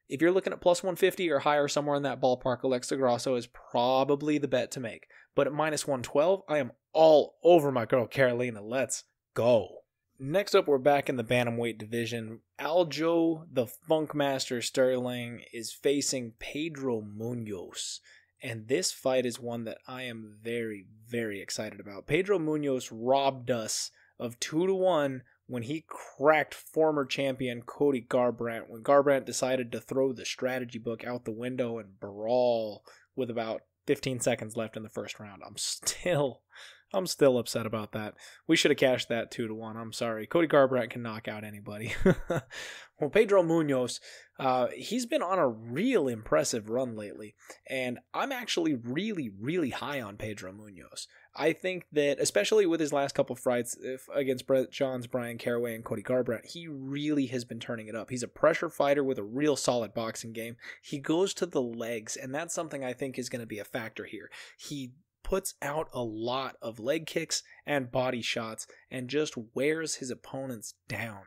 If you're looking at +150 or higher, somewhere in that ballpark, Alexa Grasso is probably the bet to make. But at -112, I am all over my girl Carolina. Let's go. Next up, we're back in the bantamweight division. Aljo, the Funkmaster Sterling, is facing Pedro Munoz. And this fight is one that I am very, very excited about. Pedro Munoz robbed us of 2-1 when he cracked former champion Cody Garbrandt, when Garbrandt decided to throw the strategy book out the window and brawl with about 15 seconds left in the first round. I'm I'm still upset about that. We should have cashed that 2-1. I'm sorry. Cody Garbrandt can knock out anybody. Well, Pedro Munoz, he's been on a real impressive run lately, and I'm actually really, really high on Pedro Munoz. I think that, especially with his last couple fights against Brett Johns, Brian Caraway, and Cody Garbrandt, he really has been turning it up. He's a pressure fighter with a real solid boxing game. He goes to the legs, and that's something I think is going to be a factor here. He puts out a lot of leg kicks and body shots and just wears his opponents down.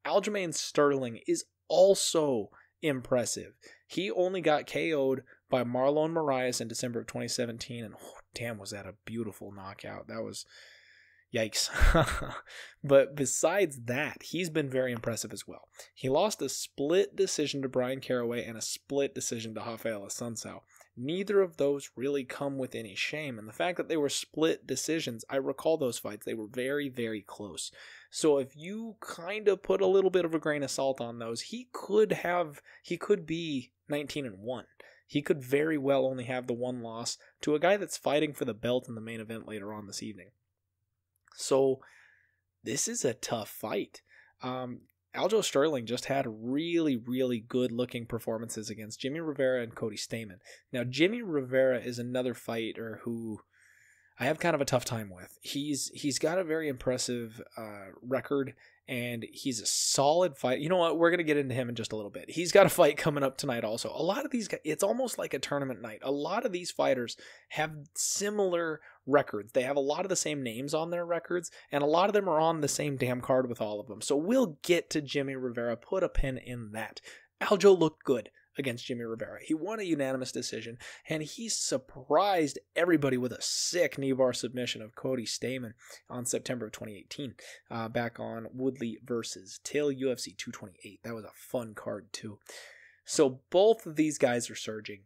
Aljamain Sterling is also impressive. He only got KO'd by Marlon Moraes in December of 2017, and damn, was that a beautiful knockout. That was yikes. But besides that, he's been very impressive as well. He lost a split decision to Brian Caraway and a split decision to Rafael Assunção. Neither of those really come with any shame, and the fact that they were split decisions, I recall those fights, they were very, very close. So if you kind of put a little bit of a grain of salt on those, he could be 19-1. He could very well only have the one loss to a guy that's fighting for the belt in the main event later on this evening. So this is a tough fight. Aljo Sterling just had really, really good-looking performances against Jimmy Rivera and Cody Stamann. Now, Jimmy Rivera is another fighter who I have kind of a tough time with. He's got a very impressive record, and he's a solid fight. You know what? We're going to get into him in just a little bit. He's got a fight coming up tonight also. A lot of these guys, it's almost like a tournament night. A lot of these fighters have similar records. They have a lot of the same names on their records, and a lot of them are on the same damn card with all of them. So we'll get to Jimmy Rivera. Put a pin in that. Aljo looked good against Jimmy Rivera. He won a unanimous decision, and he surprised everybody with a sick knee bar submission of Cody Stamann on September of 2018, back on Woodley versus Till, UFC 228. That was a fun card too. So both of these guys are surging,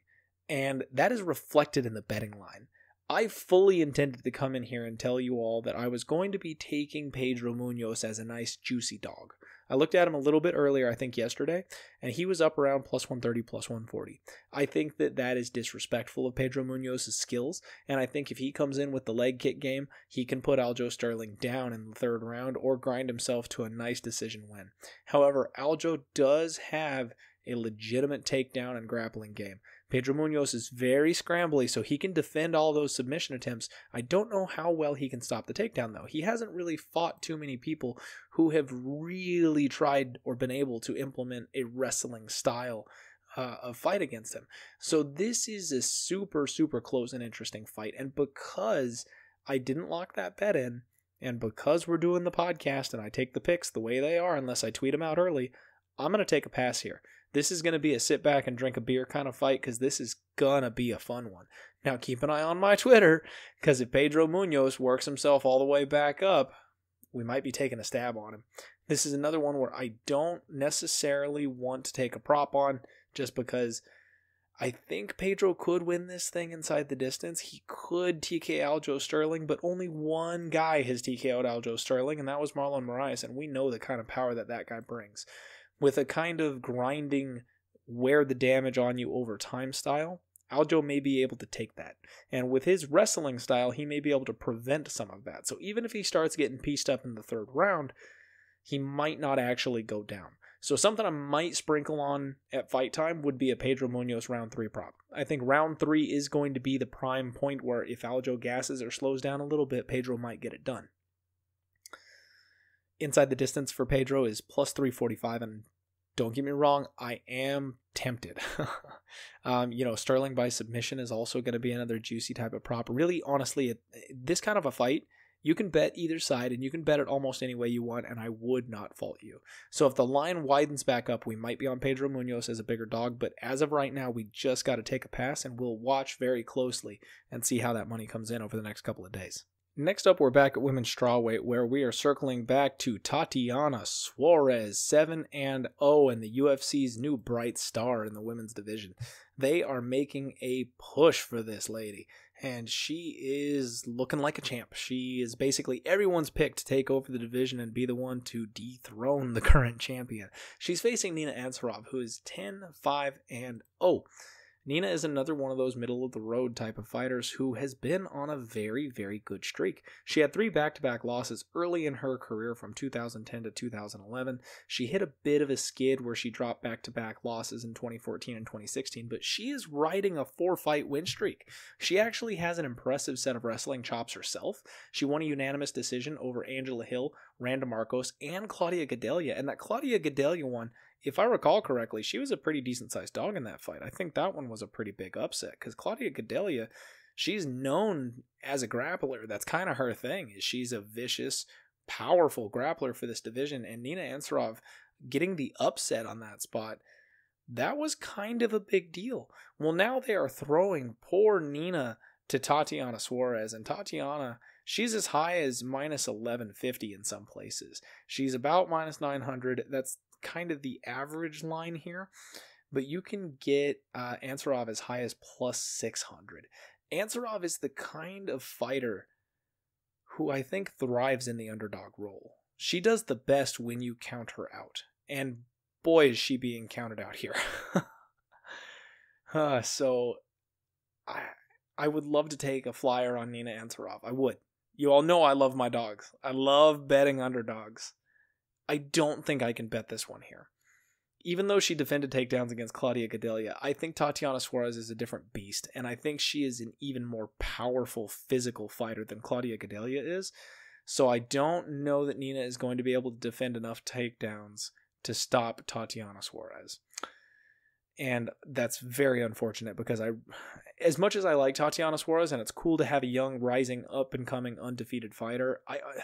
and that is reflected in the betting line. I fully intended to come in here and tell you all that I was going to be taking Pedro Munoz as a nice juicy dog. I looked at him a little bit earlier, I think yesterday, and he was up around plus 130, plus 140. I think that is disrespectful of Pedro Munoz's skills, and I think if he comes in with the leg kick game, he can put Aljo Sterling down in the third round or grind himself to a nice decision win. However, Aljo does have a legitimate takedown and grappling game. Pedro Munoz is very scrambly, so he can defend all those submission attempts. I don't know how well he can stop the takedown, though. He hasn't really fought too many people who have really tried or been able to implement a wrestling style of fight against him. So this is a super, super close and interesting fight. And because I didn't lock that bet in, and because we're doing the podcast and I take the picks the way they are unless I tweet them out early, I'm going to take a pass here. This is going to be a sit back and drink a beer kind of fight because this is going to be a fun one. Now keep an eye on my Twitter because if Pedro Munoz works himself all the way back up, we might be taking a stab on him. This is another one where I don't necessarily want to take a prop on just because I think Pedro could win this thing inside the distance. He could TK Aljo Sterling, but only one guy has TKO'd Aljo Sterling, and that was Marlon Moraes, and we know the kind of power that guy brings. With a kind of grinding, wear the damage on you over time style, Aljo may be able to take that. And with his wrestling style, he may be able to prevent some of that. So even if he starts getting pieced up in the third round, he might not actually go down. So something I might sprinkle on at fight time would be a Pedro Munoz round 3 prop. I think round 3 is going to be the prime point where if Aljo gasses or slows down a little bit, Pedro might get it done. Inside the distance for Pedro is plus 345, and don't get me wrong, I am tempted. Sterling by submission is also going to be another juicy type of prop. Really, honestly, this kind of a fight, you can bet either side, and you can bet it almost any way you want, and I would not fault you. So if the line widens back up, we might be on Pedro Munoz as a bigger dog, but as of right now, we just got to take a pass, and we'll watch very closely and see how that money comes in over the next couple of days. Next up, we're back at women's strawweight, where we are circling back to Tatiana Suarez, 7-0, and the UFC's new bright star in the women's division. They are making a push for this lady, and she is looking like a champ. She is basically everyone's pick to take over the division and be the one to dethrone the current champion. She's facing Nina Ansaroff, who is 10-5-0. Nina is another one of those middle-of-the-road type of fighters who has been on a very, very good streak. She had 3 back-to-back losses early in her career from 2010 to 2011. She hit a bit of a skid where she dropped back-to-back losses in 2014 and 2016, but she is riding a 4-fight win streak. She actually has an impressive set of wrestling chops herself. She won a unanimous decision over Angela Hill, Randa Marcos, and Claudia Gadelha, and that Claudia Gadelha one, if I recall correctly, she was a pretty decent-sized dog in that fight. I think that one was a pretty big upset, because Claudia Gadelha, she's known as a grappler. That's kind of her thing, is she's a vicious, powerful grappler for this division, and Nina Ansaroff getting the upset on that spot, that was kind of a big deal. Well, now they are throwing poor Nina to Tatiana Suarez, and Tatiana, she's as high as minus 1150 in some places. She's about minus 900. That's kind of the average line here, but you can get Ansaroff as high as plus 600. Ansaroff is the kind of fighter who I think thrives in the underdog role. She does the best when you count her out, and boy is she being counted out here. So I would love to take a flyer on Nina Ansaroff. I would. You all know I love my dogs. I love betting underdogs. I don't think I can bet this one here. Even though she defended takedowns against Claudia Gadelha, I think Tatiana Suarez is a different beast, and I think she is an even more powerful physical fighter than Claudia Gadelha is. So I don't know that Nina is going to be able to defend enough takedowns to stop Tatiana Suarez. And that's very unfortunate, because as much as I like Tatiana Suarez, and it's cool to have a young, rising, up-and-coming, undefeated fighter,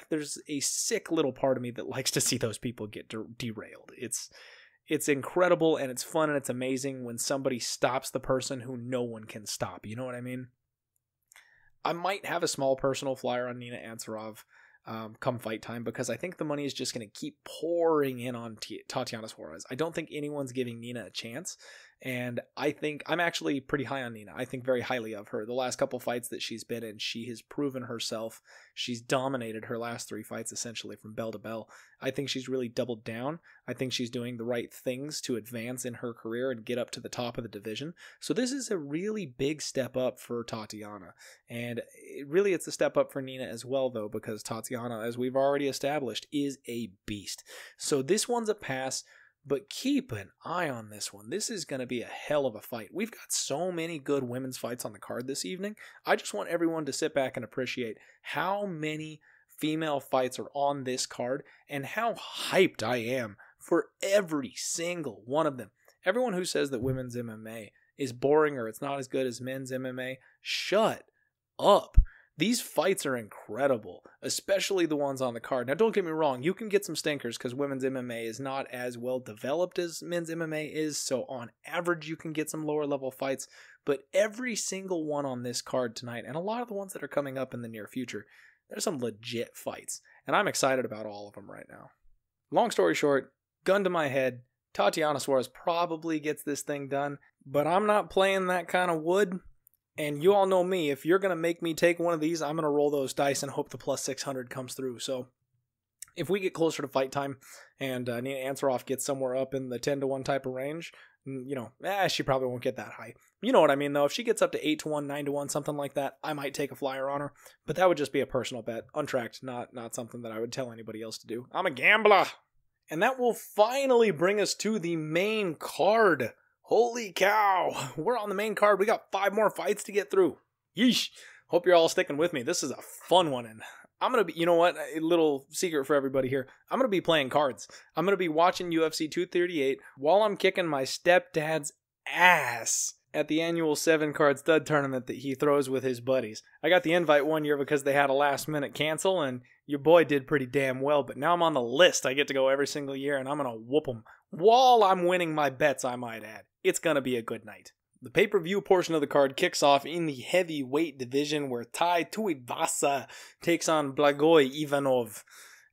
there's a sick little part of me that likes to see those people get derailed. It's incredible, and it's fun, and it's amazing when somebody stops the person who no one can stop. You know what I mean? I might have a small personal flyer on Nina Ansaroff come fight time, because I think the money is just going to keep pouring in on Tatiana Suarez. I don't think anyone's giving Nina a chance, and I think I'm actually pretty high on Nina. I think very highly of her. The last couple fights that she's been in, she has proven herself. She's dominated her last 3 fights essentially from bell to bell. I think she's really doubled down. I think she's doing the right things to advance in her career and get up to the top of the division. So this is a really big step up for Tatiana. And it's a step up for Nina as well, though, because Tatiana, as we've already established, is a beast. So this one's a pass, but keep an eye on this one. This is going to be a hell of a fight. We've got so many good women's fights on the card this evening. I just want everyone to sit back and appreciate how many female fights are on this card and how hyped I am for every single one of them. Everyone who says that women's MMA is boring or it's not as good as men's MMA, shut up. These fights are incredible, especially the ones on the card. Now, don't get me wrong, you can get some stinkers because women's MMA is not as well developed as men's MMA is, so on average you can get some lower level fights, but every single one on this card tonight, and a lot of the ones that are coming up in the near future, there's some legit fights, and I'm excited about all of them right now. Long story short, gun to my head, Tatiana Suarez probably gets this thing done, but I'm not playing that kind of wood. And you all know me, if you're going to make me take one of these, I'm going to roll those dice and hope the plus 600 comes through. So if we get closer to fight time and Nina Ansaroff gets somewhere up in the 10-1 type of range, she probably won't get that high. You know what I mean, though. If she gets up to 8-1, 9-1, something like that, I might take a flyer on her. But that would just be a personal bet, untracked, not something that I would tell anybody else to do. I'm a gambler. And that will finally bring us to the main card. Holy cow, we're on the main card. We got 5 more fights to get through. Yeesh. Hope you're all sticking with me. This is a fun one, and I'm going to be, you know what, a little secret for everybody here. I'm going to be playing cards. I'm going to be watching UFC 238 while I'm kicking my stepdad's ass at the annual 7-card stud tournament that he throws with his buddies. I got the invite one year because they had a last-minute cancel, and your boy did pretty damn well, but now I'm on the list. I get to go every single year, and I'm going to whoop them while I'm winning my bets, I might add. It's going to be a good night. The pay-per-view portion of the card kicks off in the heavyweight division where Tai Tuivasa takes on Blagoy Ivanov.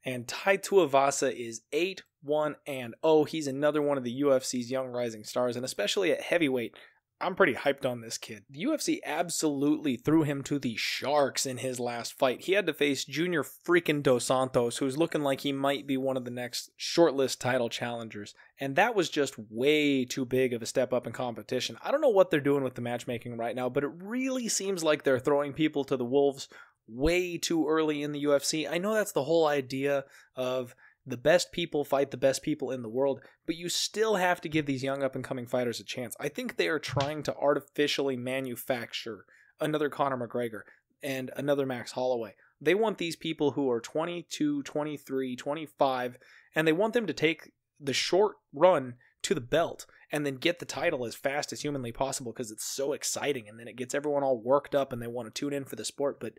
And Tai Tuivasa is 8-1-0. He's another one of the UFC's young rising stars, and especially at heavyweight, I'm pretty hyped on this kid. The UFC absolutely threw him to the sharks in his last fight. He had to face Junior freaking Dos Santos, who's looking like he might be one of the next shortlist title challengers. And that was just way too big of a step up in competition. I don't know what they're doing with the matchmaking right now, but it really seems like they're throwing people to the wolves way too early in the UFC. I know that's the whole idea of the best people fight the best people in the world, but you still have to give these young up-and-coming fighters a chance. I think they are trying to artificially manufacture another Conor McGregor and another Max Holloway. They want these people who are 22, 23, 25, and they want them to take the short run to the belt and then get the title as fast as humanly possible because it's so exciting, and then it gets everyone all worked up and they want to tune in for the sport. But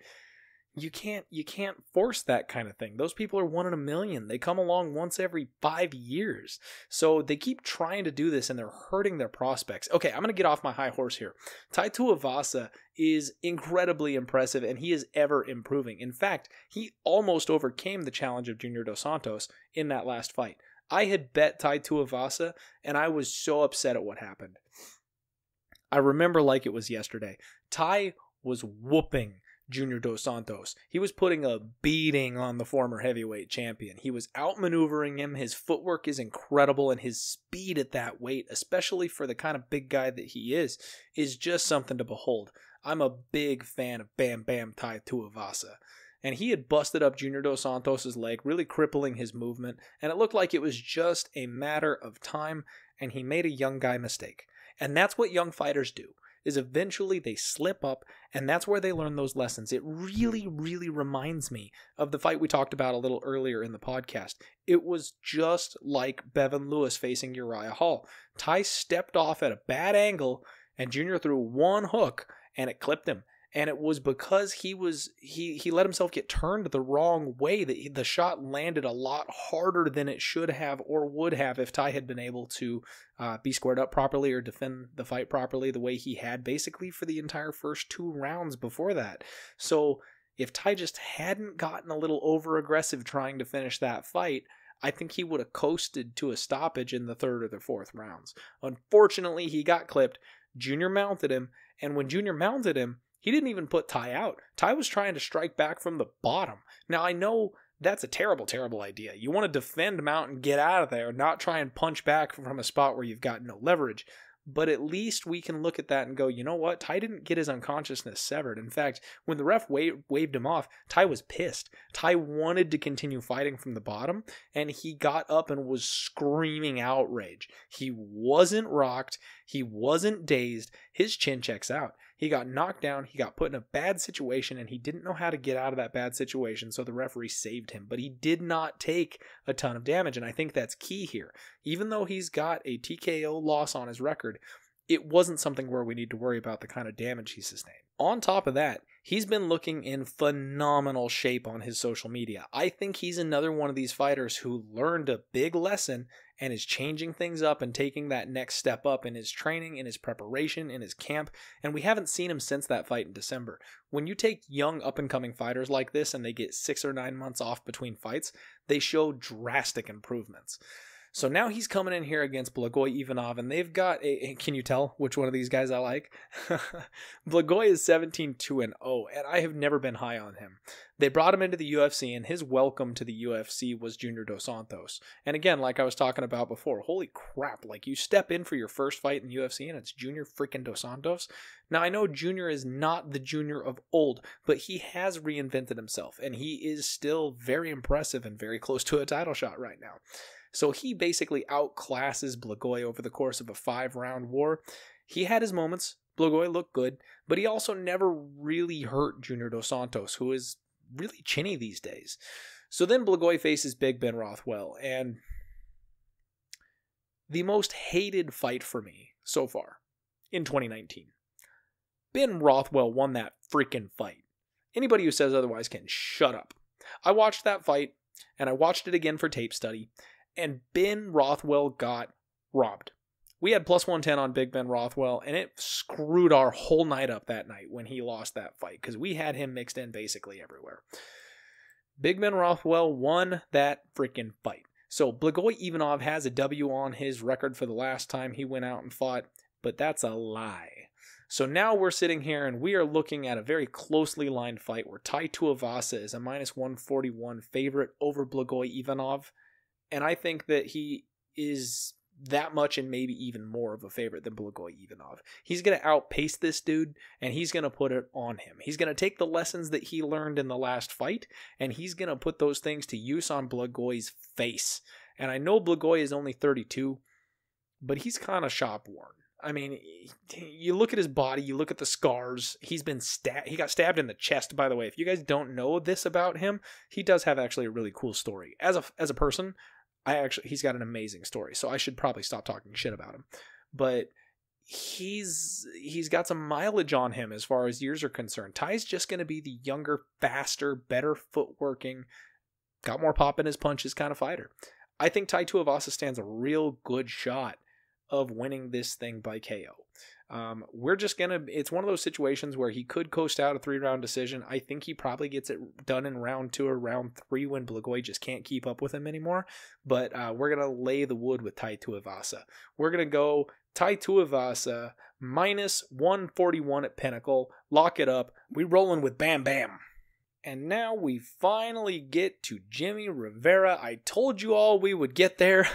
you can't force that kind of thing. Those people are 1 in a million. They come along once every 5 years. So they keep trying to do this and they're hurting their prospects. Okay, I'm going to get off my high horse here. Tai Tuivasa is incredibly impressive and he is ever improving. In fact, he almost overcame the challenge of Junior Dos Santos in that last fight. I had bet Tai Tuivasa and I was so upset at what happened. I remember like it was yesterday. Tai was whooping Junior Dos Santos. He was putting a beating on the former heavyweight champion. He was outmaneuvering him. His footwork is incredible, and his speed at that weight, especially for the kind of big guy that he is just something to behold. I'm a big fan of Bam Bam Tai Tuivasa. And he had busted up Junior Dos Santos' leg, really crippling his movement, and it looked like it was just a matter of time, and he made a young guy mistake. And that's what young fighters do, is eventually they slip up, and that's where they learn those lessons. It really, really reminds me of the fight we talked about a little earlier in the podcast. It was just like Bevan Lewis facing Uriah Hall. Tai stepped off at a bad angle, and Junior threw one hook, and it clipped him. And it was because he let himself get turned the wrong way that the shot landed a lot harder than it should have or would have if Tai had been able to be squared up properly or defend the fight properly the way he had basically for the entire first 2 rounds before that. So if Tai just hadn't gotten a little over-aggressive trying to finish that fight, I think he would have coasted to a stoppage in the 3rd or the 4th rounds. Unfortunately, he got clipped. Junior mounted him, and when Junior mounted him, he didn't even put Tai out. Tai was trying to strike back from the bottom. Now, I know that's a terrible, terrible idea. You want to defend mount and get out of there, not try and punch back from a spot where you've got no leverage. But at least we can look at that and go, you know what? Tai didn't get his unconsciousness severed. In fact, when the ref waved him off, Tai was pissed. Tai wanted to continue fighting from the bottom, and he got up and was screaming outrage. He wasn't rocked. He wasn't dazed. His chin checks out. He got knocked down, he got put in a bad situation, and he didn't know how to get out of that bad situation, so the referee saved him. But he did not take a ton of damage, and I think that's key here. Even though he's got a TKO loss on his record, it wasn't something where we need to worry about the kind of damage he sustained. On top of that, he's been looking in phenomenal shape on his social media. I think he's another one of these fighters who learned a big lesson and is changing things up and taking that next step up in his training, in his preparation, in his camp, and we haven't seen him since that fight in December. When you take young up-and-coming fighters like this and they get 6 or 9 months off between fights, they show drastic improvements. So now he's coming in here against Blagoy Ivanov, and they've got a... Can you tell which one of these guys I like? Blagoy is 17-2-0, and I have never been high on him. They brought him into the UFC, and his welcome to the UFC was Junior Dos Santos. And again, like I was talking about before, holy crap, like you step in for your first fight in the UFC, and it's Junior freaking Dos Santos. Now, I know Junior is not the Junior of old, but he has reinvented himself, and he is still very impressive and very close to a title shot right now. So he basically outclasses Blagoy over the course of a 5-round war. He had his moments. Blagoy looked good, but he also never really hurt Junior Dos Santos, who is really chinny these days. So then Blagoy faces Big Ben Rothwell, and the most hated fight for me so far in 2019. Ben Rothwell won that freaking fight. Anybody who says otherwise can shut up. I watched that fight, and I watched it again for tape study, and Ben Rothwell got robbed. We had plus 110 on Big Ben Rothwell, and it screwed our whole night up that night when he lost that fight, because we had him mixed in basically everywhere. Big Ben Rothwell won that freaking fight. So Blagoy Ivanov has a W on his record for the last time he went out and fought. but that's a lie. So now we're sitting here and we are looking at a very closely lined fight where Tai Tuivasa is a minus 141 favorite over Blagoy Ivanov. And I think that he is that much and maybe even more of a favorite than Blagoy Ivanov. He's going to outpace this dude and he's going to put it on him. He's going to take the lessons that he learned in the last fight and he's going to put those things to use on Blagoy's face. And I know Blagoy is only 32, but he's kind of shop worn. I mean, you look at his body, you look at the scars. He's been stabbed. He got stabbed in the chest, by the way. If you guys don't know this about him, he does have actually a really cool story. As a person, he's got an amazing story. So I should probably stop talking shit about him. But he's got some mileage on him as far as years are concerned. Ty's just going to be the younger, faster, better footworking, got more pop in his punches kind of fighter. I think Tai Tuivasa stands a real good shot of winning this thing by KO. It's one of those situations where he could coast out a 3-round decision. I think he probably gets it done in round 2 or round 3 when Blagoy just can't keep up with him anymore. But we're going to lay the wood with Tai Tuivasa. We're going to go Tai Tuivasa minus 141 at Pinnacle. Lock it up. We rolling with Bam Bam. And now we finally get to Jimmy Rivera. I told you all we would get there.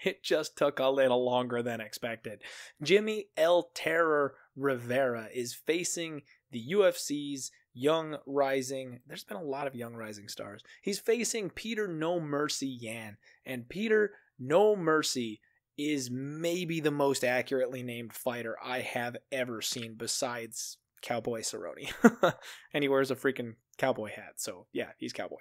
It just took a little longer than expected. Jimmy El Terror Rivera is facing the UFC's young rising. There's been a lot of young rising stars. He's facing Peter No Mercy Yan. And Peter No Mercy is maybe the most accurately named fighter I have ever seen besides Cowboy Cerrone. And he wears a freaking cowboy hat. So yeah, he's cowboy.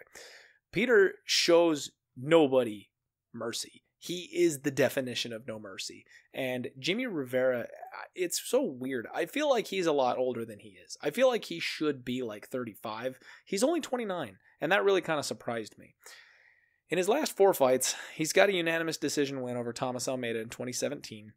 Peter shows nobody mercy. He is the definition of no mercy. And Jimmy Rivera, it's so weird. I feel like he's a lot older than he is. I feel like he should be like 35. He's only 29. And that really kind of surprised me. In his last 4 fights, he's got a unanimous decision win over Thomas Almeida in 2017.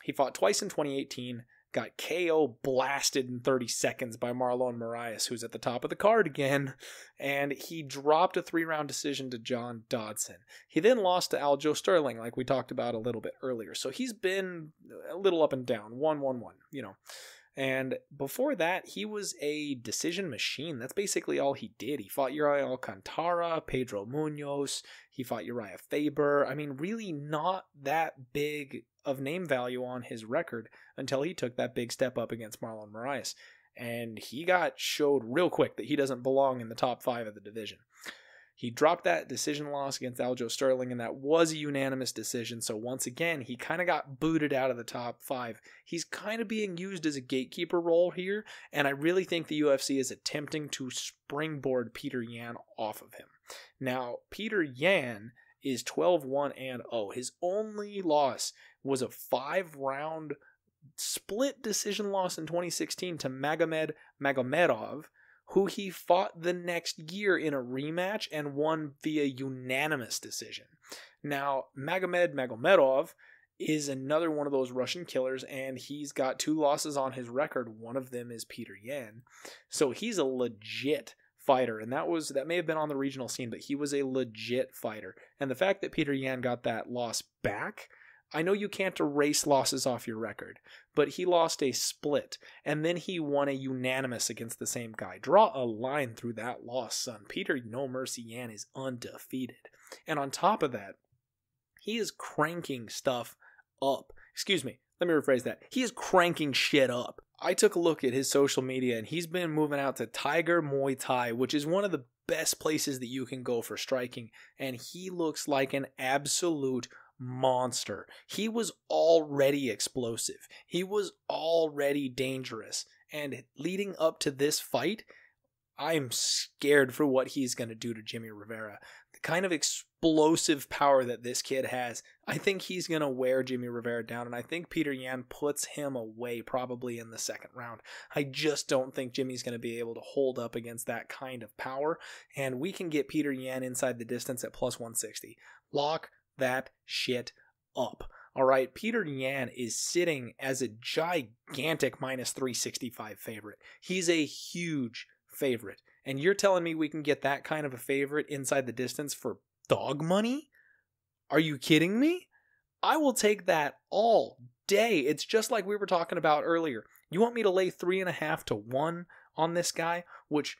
He fought twice in 2018. Got KO blasted in 30 seconds by Marlon Moraes, who's at the top of the card again, and he dropped a 3-round decision to John Dodson. He then lost to Aljo Sterling, like we talked about a little bit earlier. So he's been a little up and down, 1-1-1, you know. And before that, he was a decision machine. That's basically all he did. He fought Uriah Alcantara, Pedro Munoz. He fought Uriah Faber. I mean, really not that big of name value on his record until he took that big step up against Marlon Moraes. And he got showed real quick that he doesn't belong in the top 5 of the division. He dropped that decision loss against Aljo Sterling, and that was a unanimous decision. So once again, he kind of got booted out of the top 5. He's kind of being used as a gatekeeper role here, and I really think the UFC is attempting to springboard Peter Yan off of him. Now, Peter Yan is 12-1-0. His only loss was a 5-round split decision loss in 2016 to Magomed Magomedov, who he fought the next year in a rematch and won via unanimous decision. Now, Magomed Magomedov is another one of those Russian killers, and he's got 2 losses on his record. One of them is Peter Yan. So he's a legit fighter, and that may have been on the regional scene, but he was a legit fighter. And the fact that Peter Yan got that loss back, I know you can't erase losses off your record, but he lost a split, and then he won a unanimous against the same guy. Draw a line through that loss, son. Peter No Mercy Yan is undefeated. And on top of that, he is cranking stuff up. Excuse me, let me rephrase that. He is cranking shit up. I took a look at his social media, and he's been moving out to Tiger Muay Thai, which is one of the best places that you can go for striking, and he looks like an absolute monster. He was already explosive. He was already dangerous. And leading up to this fight, I'm scared for what he's going to do to Jimmy Rivera. The kind of explosive power that this kid has, I think he's going to wear Jimmy Rivera down, and I think Peter Yan puts him away probably in the 2nd round. I just don't think Jimmy's going to be able to hold up against that kind of power, and we can get Peter Yan inside the distance at plus 160. Lock that shit up. All right, Peter Yan is sitting as a gigantic minus 365 favorite. He's a huge favorite. And you're telling me we can get that kind of a favorite inside the distance for dog money? Are you kidding me? I will take that all day. It's just like we were talking about earlier. You want me to lay 3.5 to 1 on this guy, which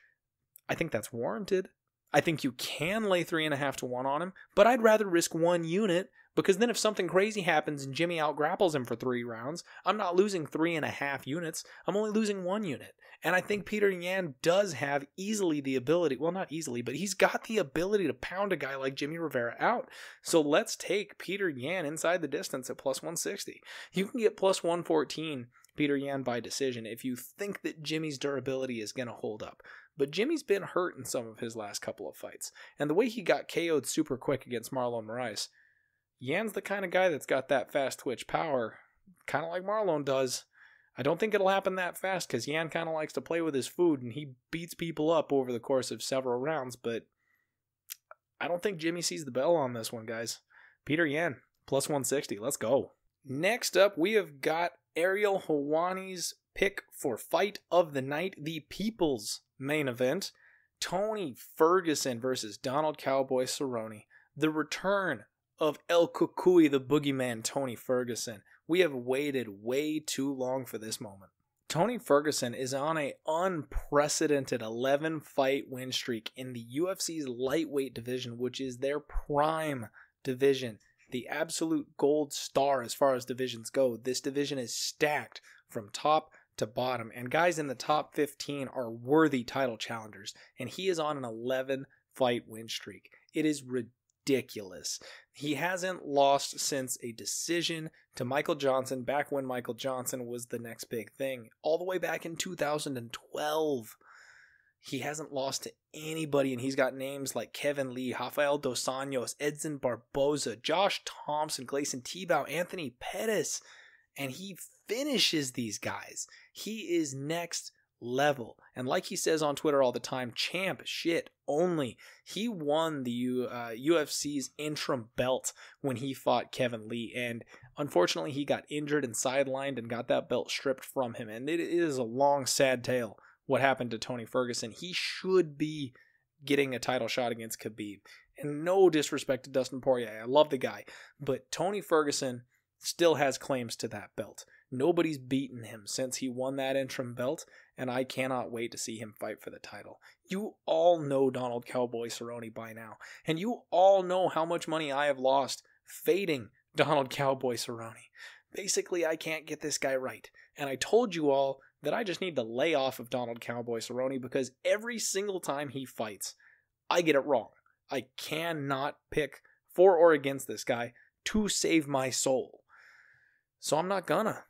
I think that's warranted. I think you can lay 3.5 to 1 on him, but I'd rather risk 1 unit, because then if something crazy happens and Jimmy outgrapples him for 3 rounds, I'm not losing 3.5 units. I'm only losing 1 unit. And I think Peter Yan does have easily the ability, well, not easily, but he's got the ability to pound a guy like Jimmy Rivera out. So let's take Peter Yan inside the distance at plus 160. You can get plus 114 Peter Yan by decision if you think that Jimmy's durability is going to hold up. But Jimmy's been hurt in some of his last couple of fights. And the way he got KO'd super quick against Marlon Moraes, Yan's the kind of guy that's got that fast twitch power, kind of like Marlon does. I don't think it'll happen that fast because Yan kind of likes to play with his food and he beats people up over the course of several rounds, but I don't think Jimmy sees the bell on this one, guys. Peter Yan, plus 160. Let's go. Next up, we have got Ariel Helwani's pick for fight of the night, the People's main event. Tony Ferguson versus Donald Cowboy Cerrone. The return of El Cucuy, the boogeyman, Tony Ferguson. We have waited way too long for this moment. Tony Ferguson is on an unprecedented 11-fight win streak in the UFC's lightweight division, which is their prime division, the absolute gold star as far as divisions go. This division is stacked from top to bottom, and guys in the top 15 are worthy title challengers, and he is on an 11-fight win streak. It is ridiculous. He hasn't lost since a decision to Michael Johnson back when Michael Johnson was the next big thing, all the way back in 2012. He hasn't lost to anybody, and he's got names like Kevin Lee, Rafael Dos Anjos, Edson Barboza, Josh Thompson, Gleison Tebow, Anthony Pettis, and he finishes these guys. He is next level. And like he says on Twitter all the time, champ shit only. He won the UFC's interim belt when he fought Kevin Lee, and unfortunately he got injured and sidelined and got that belt stripped from him. And it is a long, sad tale what happened to Tony Ferguson. He should be getting a title shot against Khabib. And no disrespect to Dustin Poirier, I love the guy, but Tony Ferguson still has claims to that belt. Nobody's beaten him since he won that interim belt, and I cannot wait to see him fight for the title. You all know Donald Cowboy Cerrone by now, and you all know how much money I have lost fading Donald Cowboy Cerrone. Basically, I can't get this guy right, and I told you all that I just need to lay off of Donald Cowboy Cerrone because every single time he fights, I get it wrong. I cannot pick for or against this guy to save my soul. So I'm not gonna.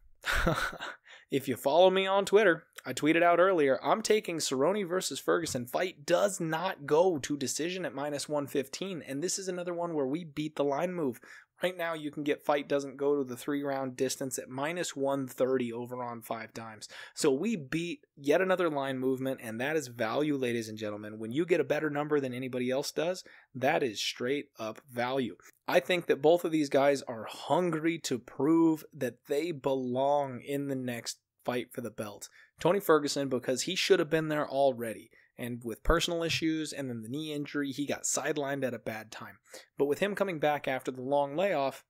If you follow me on Twitter, I tweeted out earlier, I'm taking Cerrone versus Ferguson. Fight does not go to decision at minus 115, and this is another one where we beat the line move. Right now, you can get fight doesn't go to the 3-round distance at minus 130 over on 5 dimes. So we beat yet another line movement, and that is value, ladies and gentlemen. When you get a better number than anybody else does, that is straight up value. I think that both of these guys are hungry to prove that they belong in the next fight for the belt. Tony Ferguson, because he should have been there already. And with personal issues and then the knee injury, he got sidelined at a bad time. But with him coming back after the long layoff,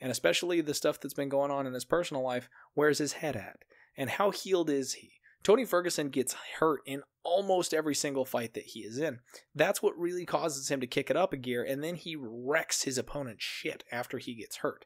and especially the stuff that's been going on in his personal life, where's his head at? And how healed is he? Tony Ferguson gets hurt in almost every single fight that he is in. That's what really causes him to kick it up a gear, and then he wrecks his opponent's shit after he gets hurt.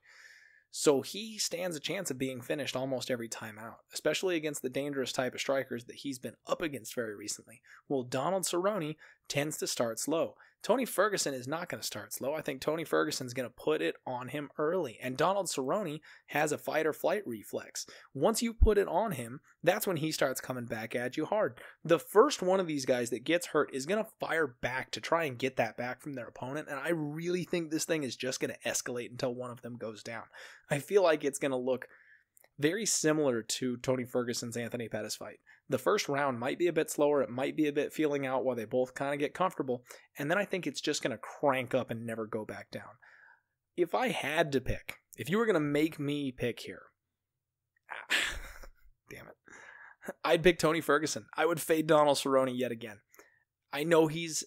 So he stands a chance of being finished almost every time out, especially against the dangerous type of strikers that he's been up against very recently. Well, Donald Cerrone tends to start slow. Tony Ferguson is not going to start slow. I think Tony Ferguson's going to put it on him early. And Donald Cerrone has a fight or flight reflex. Once you put it on him, that's when he starts coming back at you hard. The first one of these guys that gets hurt is going to fire back to try and get that back from their opponent. And I really think this thing is just going to escalate until one of them goes down. I feel like it's going to look very similar to Tony Ferguson's Anthony Pettis fight. The first round might be a bit slower. It might be a bit feeling out while they both kind of get comfortable. And then I think it's just going to crank up and never go back down. If I had to pick, if you were going to make me pick here, damn it, I'd pick Tony Ferguson. I would fade Donald Cerrone yet again. I know he's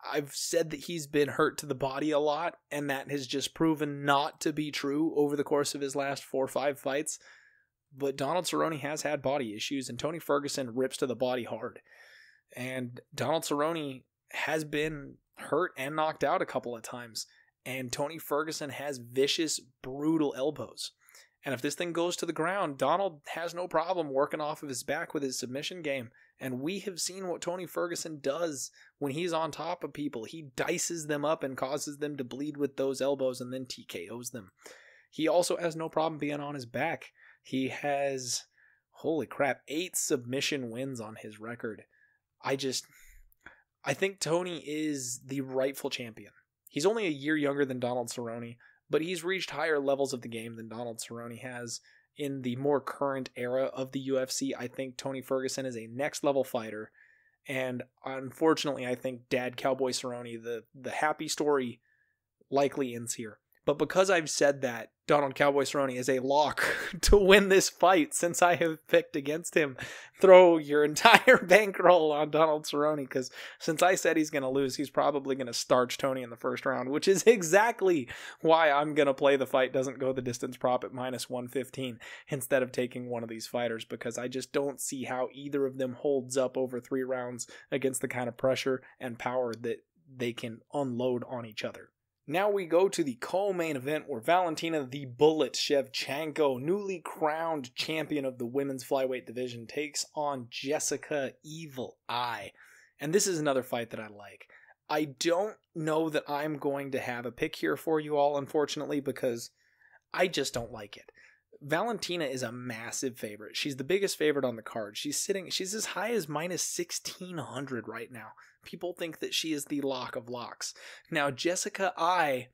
I've said that he's been hurt to the body a lot, and that has just proven not to be true over the course of his last 4 or 5 fights. But Donald Cerrone has had body issues, and Tony Ferguson rips to the body hard. And Donald Cerrone has been hurt and knocked out a couple of times. And Tony Ferguson has vicious, brutal elbows. And if this thing goes to the ground, Donald has no problem working off of his back with his submission game. And we have seen what Tony Ferguson does when he's on top of people. He dices them up and causes them to bleed with those elbows and then TKOs them. He also has no problem being on his back. He has, holy crap, 8 submission wins on his record. I think Tony is the rightful champion. He's only a year younger than Donald Cerrone, but he's reached higher levels of the game than Donald Cerrone has. In the more current era of the UFC, I think Tony Ferguson is a next level fighter. And unfortunately, I think Dad Cowboy Cerrone, the happy story, likely ends here. But because I've said that, Donald Cowboy Cerrone is a lock to win this fight since I have picked against him. Throw your entire bankroll on Donald Cerrone, because since I said he's going to lose, he's probably going to starch Tony in the first round, which is exactly why I'm going to play the fight doesn't go the distance prop at minus 115 instead of taking one of these fighters, because I just don't see how either of them holds up over 3 rounds against the kind of pressure and power that they can unload on each other. Now we go to the co-main event where Valentina the Bullet Shevchenko, newly crowned champion of the women's flyweight division, takes on Jessica Evil Eye. And this is another fight that I like. I don't know that I'm going to have a pick here for you all, unfortunately, because I just don't like it. Valentina is a massive favorite. She's the biggest favorite on the card. She's as high as minus 1,600 right now. People think that she is the lock of locks. Now, Jessica Eye,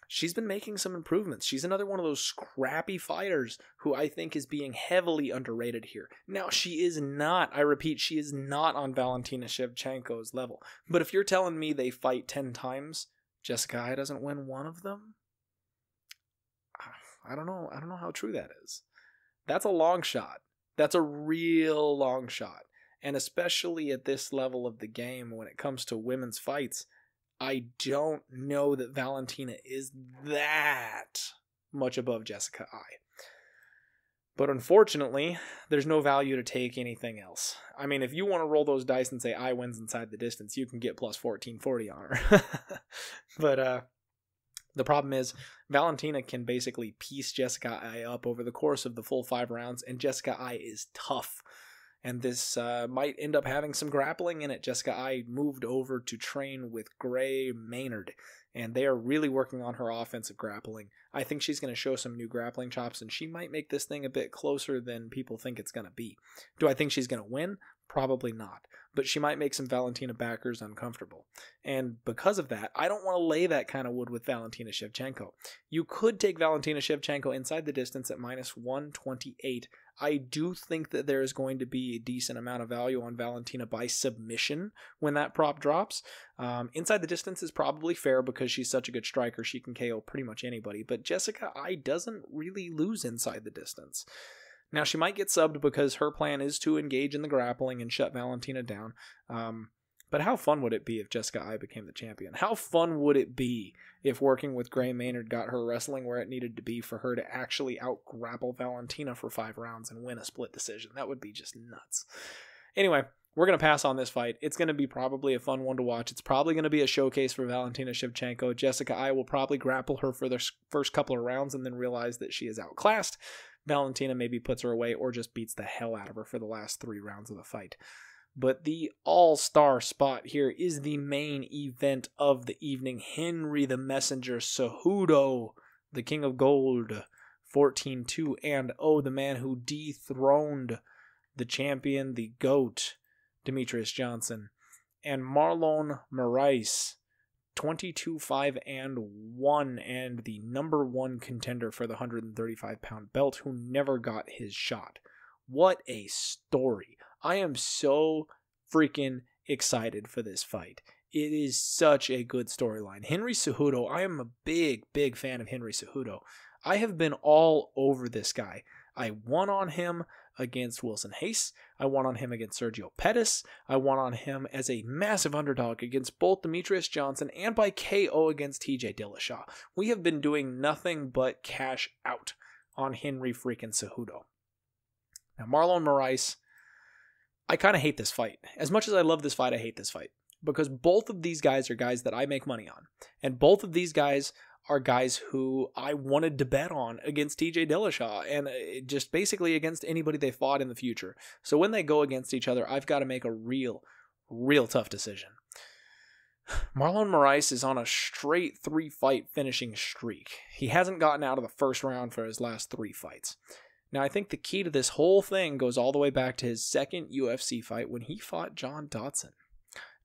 she's been making some improvements. She's another one of those scrappy fighters who I think is being heavily underrated here. Now, she is not, I repeat, she is not on Valentina Shevchenko's level. But if you're telling me they fight 10 times, Jessica Eye doesn't win one of them? I don't know how true that is. That's a long shot. That's a real long shot. And especially at this level of the game, when it comes to women's fights, I don't know that Valentina is that much above Jessica Eye. But unfortunately, there's no value to take anything else. I mean, if you want to roll those dice and say Eye wins inside the distance, you can get plus 1440 on her. But the problem is, Valentina can basically piece Jessica Eye up over the course of the full 5 rounds, and Jessica Eye is tough. And this might end up having some grappling in it. Jessica Eye moved over to train with Gray Maynard, and they are really working on her offensive grappling. I think she's going to show some new grappling chops, and she might make this thing a bit closer than people think it's going to be. Do I think she's going to win? Probably not. But she might make some Valentina backers uncomfortable. And because of that, I don't want to lay that kind of wood with Valentina Shevchenko. You could take Valentina Shevchenko inside the distance at minus 128. I do think that there is going to be a decent amount of value on Valentina by submission when that prop drops. Inside the distance is probably fair because she's such a good striker. She can KO pretty much anybody. But Jessica Eye doesn't really lose inside the distance. Now, she might get subbed because her plan is to engage in the grappling and shut Valentina down. But how fun would it be if Jessica Eye became the champion? How fun would it be if working with Gray Maynard got her wrestling where it needed to be for her to actually out-grapple Valentina for 5 rounds and win a split decision? That would be just nuts. Anyway, we're going to pass on this fight. It's going to be probably a fun one to watch. It's probably going to be a showcase for Valentina Shevchenko. Jessica Eye will probably grapple her for the first couple of rounds and then realize that she is outclassed. Valentina maybe puts her away or just beats the hell out of her for the last 3 rounds of the fight. But the all-star spot here is the main event of the evening. Henry the Messenger Cejudo, the King of Gold, 14-2. And the man who dethroned the champion, the GOAT, Demetrius Johnson. And Marlon Moraes, 22-5-1, and the number 1 contender for the 135-pound belt who never got his shot. What a story. I am so freaking excited for this fight. It is such a good storyline. Henry Cejudo, I am a big fan of Henry Cejudo. I have been all over this guy. I won on him against Wilson Hayes. I won on him against Sergio Pettis. I won on him as a massive underdog against both Demetrius Johnson and by KO against TJ Dillashaw. We have been doing nothing but cash out on Henry freaking Cejudo. Now, Marlon Moraes, I kind of hate this fight. As much as I love this fight, I hate this fight. Because both of these guys are guys that I make money on. And both of these guys are guys who I wanted to bet on against TJ Dillashaw and just basically against anybody they fought in the future. So when they go against each other, I've got to make a real tough decision. Marlon Moraes is on a straight 3-fight finishing streak. He hasn't gotten out of the first round for his last 3 fights. Now, I think the key to this whole thing goes all the way back to his second UFC fight when he fought John Dodson.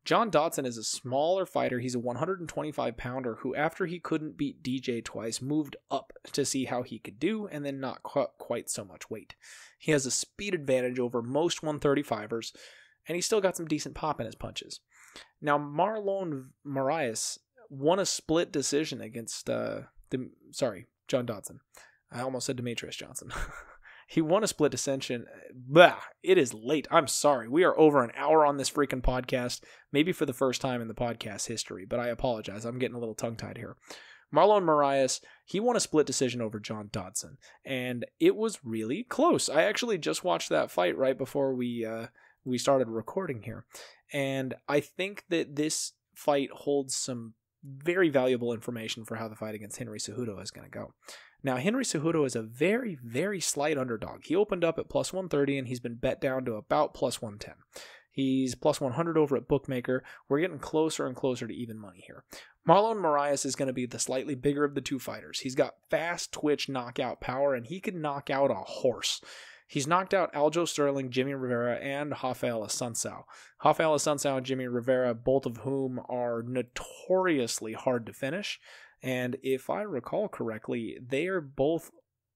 John Dodson is a smaller fighter. He's a 125-pounder who, after he couldn't beat DJ twice, moved up to see how he could do and then not quite so much weight. He has a speed advantage over most 135ers, and he's still got some decent pop in his punches. Now, Marlon Moraes won a split decision against, John Dodson. I almost said Demetrius Johnson. He won a split decision. It is late. I'm sorry. We are over an hour on this freaking podcast, maybe for the first time in the podcast history, but I apologize. I'm getting a little tongue-tied here. Marlon Moraes, he won a split decision over John Dodson, and it was really close. I actually just watched that fight right before we started recording here, and I think that this fight holds some very valuable information for how the fight against Henry Cejudo is going to go. Now, Henry Cejudo is a very, very slight underdog. He opened up at plus 130, and he's been bet down to about plus 110. He's plus 100 over at Bookmaker. We're getting closer and closer to even money here. Marlon Moraes is going to be the slightly bigger of the two fighters. He's got fast twitch knockout power, and he can knock out a horse. He's knocked out Aljo Sterling, Jimmy Rivera, and Rafael Assunção. Rafael Assunção and Jimmy Rivera, both of whom are notoriously hard to finish. And if I recall correctly, they are both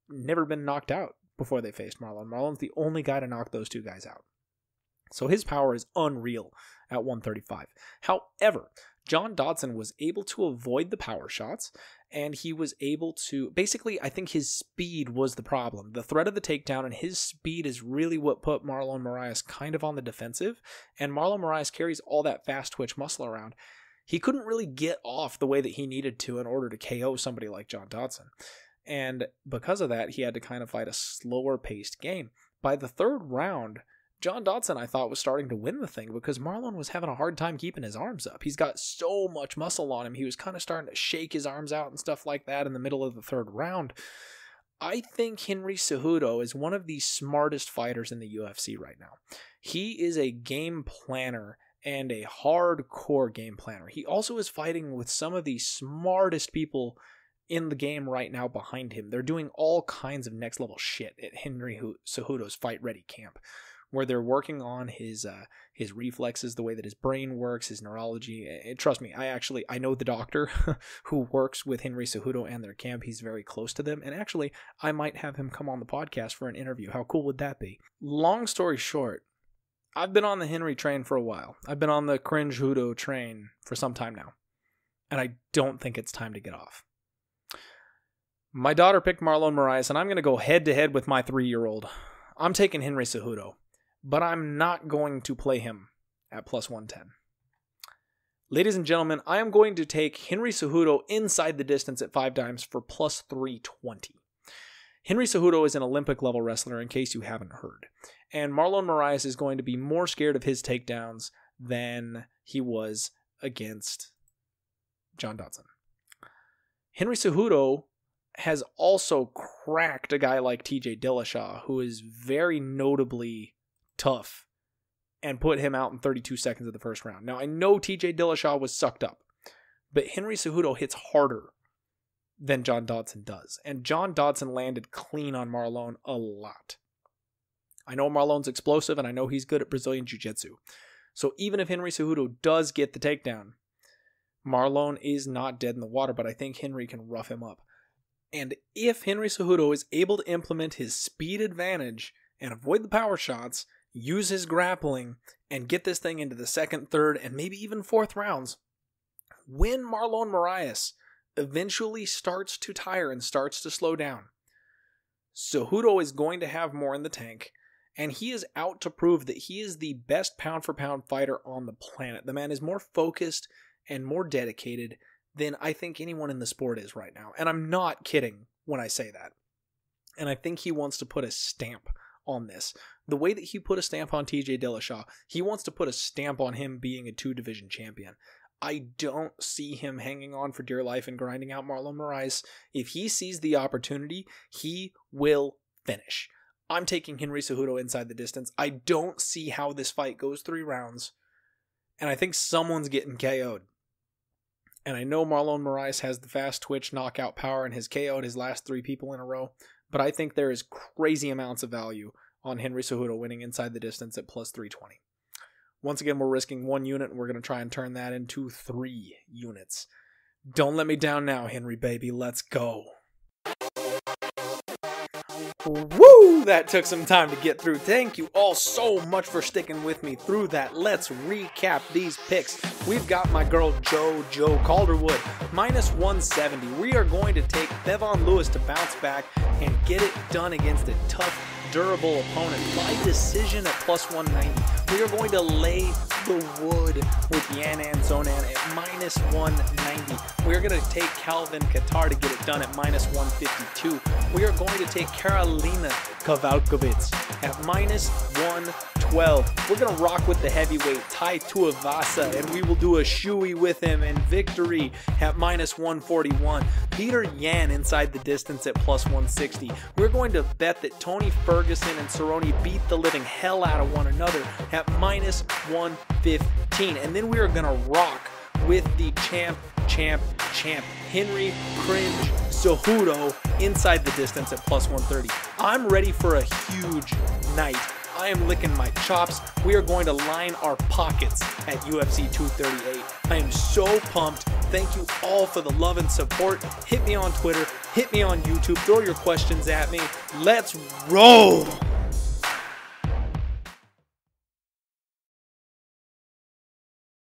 never been knocked out before they faced Marlon. Marlon's the only guy to knock those two guys out. So his power is unreal at 135. However, John Dodson was able to avoid the power shots, and he was able to... Basically, I think his speed was the problem. The threat of the takedown and his speed is really what put Marlon Moraes kind of on the defensive, and Marlon Moraes carries all that fast twitch muscle around. He couldn't really get off the way that he needed to in order to KO somebody like John Dodson. And because of that, he had to kind of fight a slower paced game. By the third round, John Dodson, I thought, was starting to win the thing because Marlon was having a hard time keeping his arms up. He's got so much muscle on him. He was kind of starting to shake his arms out and stuff like that in the middle of the third round. I think Henry Cejudo is one of the smartest fighters in the UFC right now. He is a game planner and a hardcore game planner. He also is fighting with some of the smartest people in the game right now behind him. They're doing all kinds of next level shit at Henry Cejudo's Fight Ready camp, where they're working on his reflexes, the way that his brain works, his neurology. Trust me, I know the doctor who works with Henry Cejudo and their camp. He's very close to them, and actually, I might have him come on the podcast for an interview. How cool would that be? Long story short, I've been on the Henry train for a while. I've been on the cringe Hudo train for some time now, and I don't think it's time to get off. My daughter picked Marlon Moraes, and I'm going to go head-to-head with my 3-year-old. I'm taking Henry Cejudo, but I'm not going to play him at plus 110. Ladies and gentlemen, I am going to take Henry Cejudo inside the distance at 5 dimes for plus 320. Henry Cejudo is an Olympic-level wrestler, in case you haven't heard. And Marlon Moraes is going to be more scared of his takedowns than he was against John Dodson. Henry Cejudo has also cracked a guy like TJ Dillashaw, who is very notably tough, and put him out in 32 seconds of the first round. Now, I know TJ Dillashaw was sucked up, but Henry Cejudo hits harder than John Dodson does. And John Dodson landed clean on Marlon a lot. I know Marlon's explosive, and I know he's good at Brazilian Jiu-Jitsu. So even if Henry Cejudo does get the takedown, Marlon is not dead in the water, but I think Henry can rough him up. And if Henry Cejudo is able to implement his speed advantage and avoid the power shots, use his grappling, and get this thing into the second, third, and maybe even fourth rounds, when Marlon Moraes eventually starts to tire and starts to slow down, Cejudo is going to have more in the tank, And he is out to prove that he is the best pound-for-pound fighter on the planet. The man is more focused and more dedicated than I think anyone in the sport is right now. And I'm not kidding when I say that. And I think he wants to put a stamp on this. The way that he put a stamp on TJ Dillashaw, he wants to put a stamp on him being a 2-division champion. I don't see him hanging on for dear life and grinding out Marlon Moraes. If he sees the opportunity, he will finish. I'm taking Henry Cejudo inside the distance. I don't see how this fight goes 3 rounds. And I think someone's getting KO'd. And I know Marlon Moraes has the fast twitch knockout power and has KO'd his last 3 people in a row. But I think there is crazy amounts of value on Henry Cejudo winning inside the distance at plus 320. Once again, we're risking 1 unit, and we're going to try and turn that into 3 units. Don't let me down now, Henry, baby. Let's go. Woo! That took some time to get through. Thank you all so much for sticking with me through that. Let's recap these picks. We've got my girl Joe Calderwood, minus 170. We are going to take Bevon Lewis to bounce back and get it done against a tough, durable opponent by decision at plus 190. We are going to lay the wood with Yan Anzonan at minus 190. We are going to take Calvin Kattar to get it done at minus 152. We are going to take Karolina Kowalkiewicz at minus 112. We're going to rock with the heavyweight Tai Tuivasa, and we will do a shoey with him in victory at minus 141. Peter Yan inside the distance at plus 160. We're going to bet that Tony Ferguson and Cerrone beat the living hell out of one another at minus 115. And then we are going to rock with the champ, Henry Cringe Cejudo inside the distance at plus 130. I'm ready for a huge night. I am licking my chops. We are going to line our pockets at UFC 238. I am so pumped. Thank you all for the love and support. Hit me on Twitter. Hit me on YouTube. Throw your questions at me. Let's roll.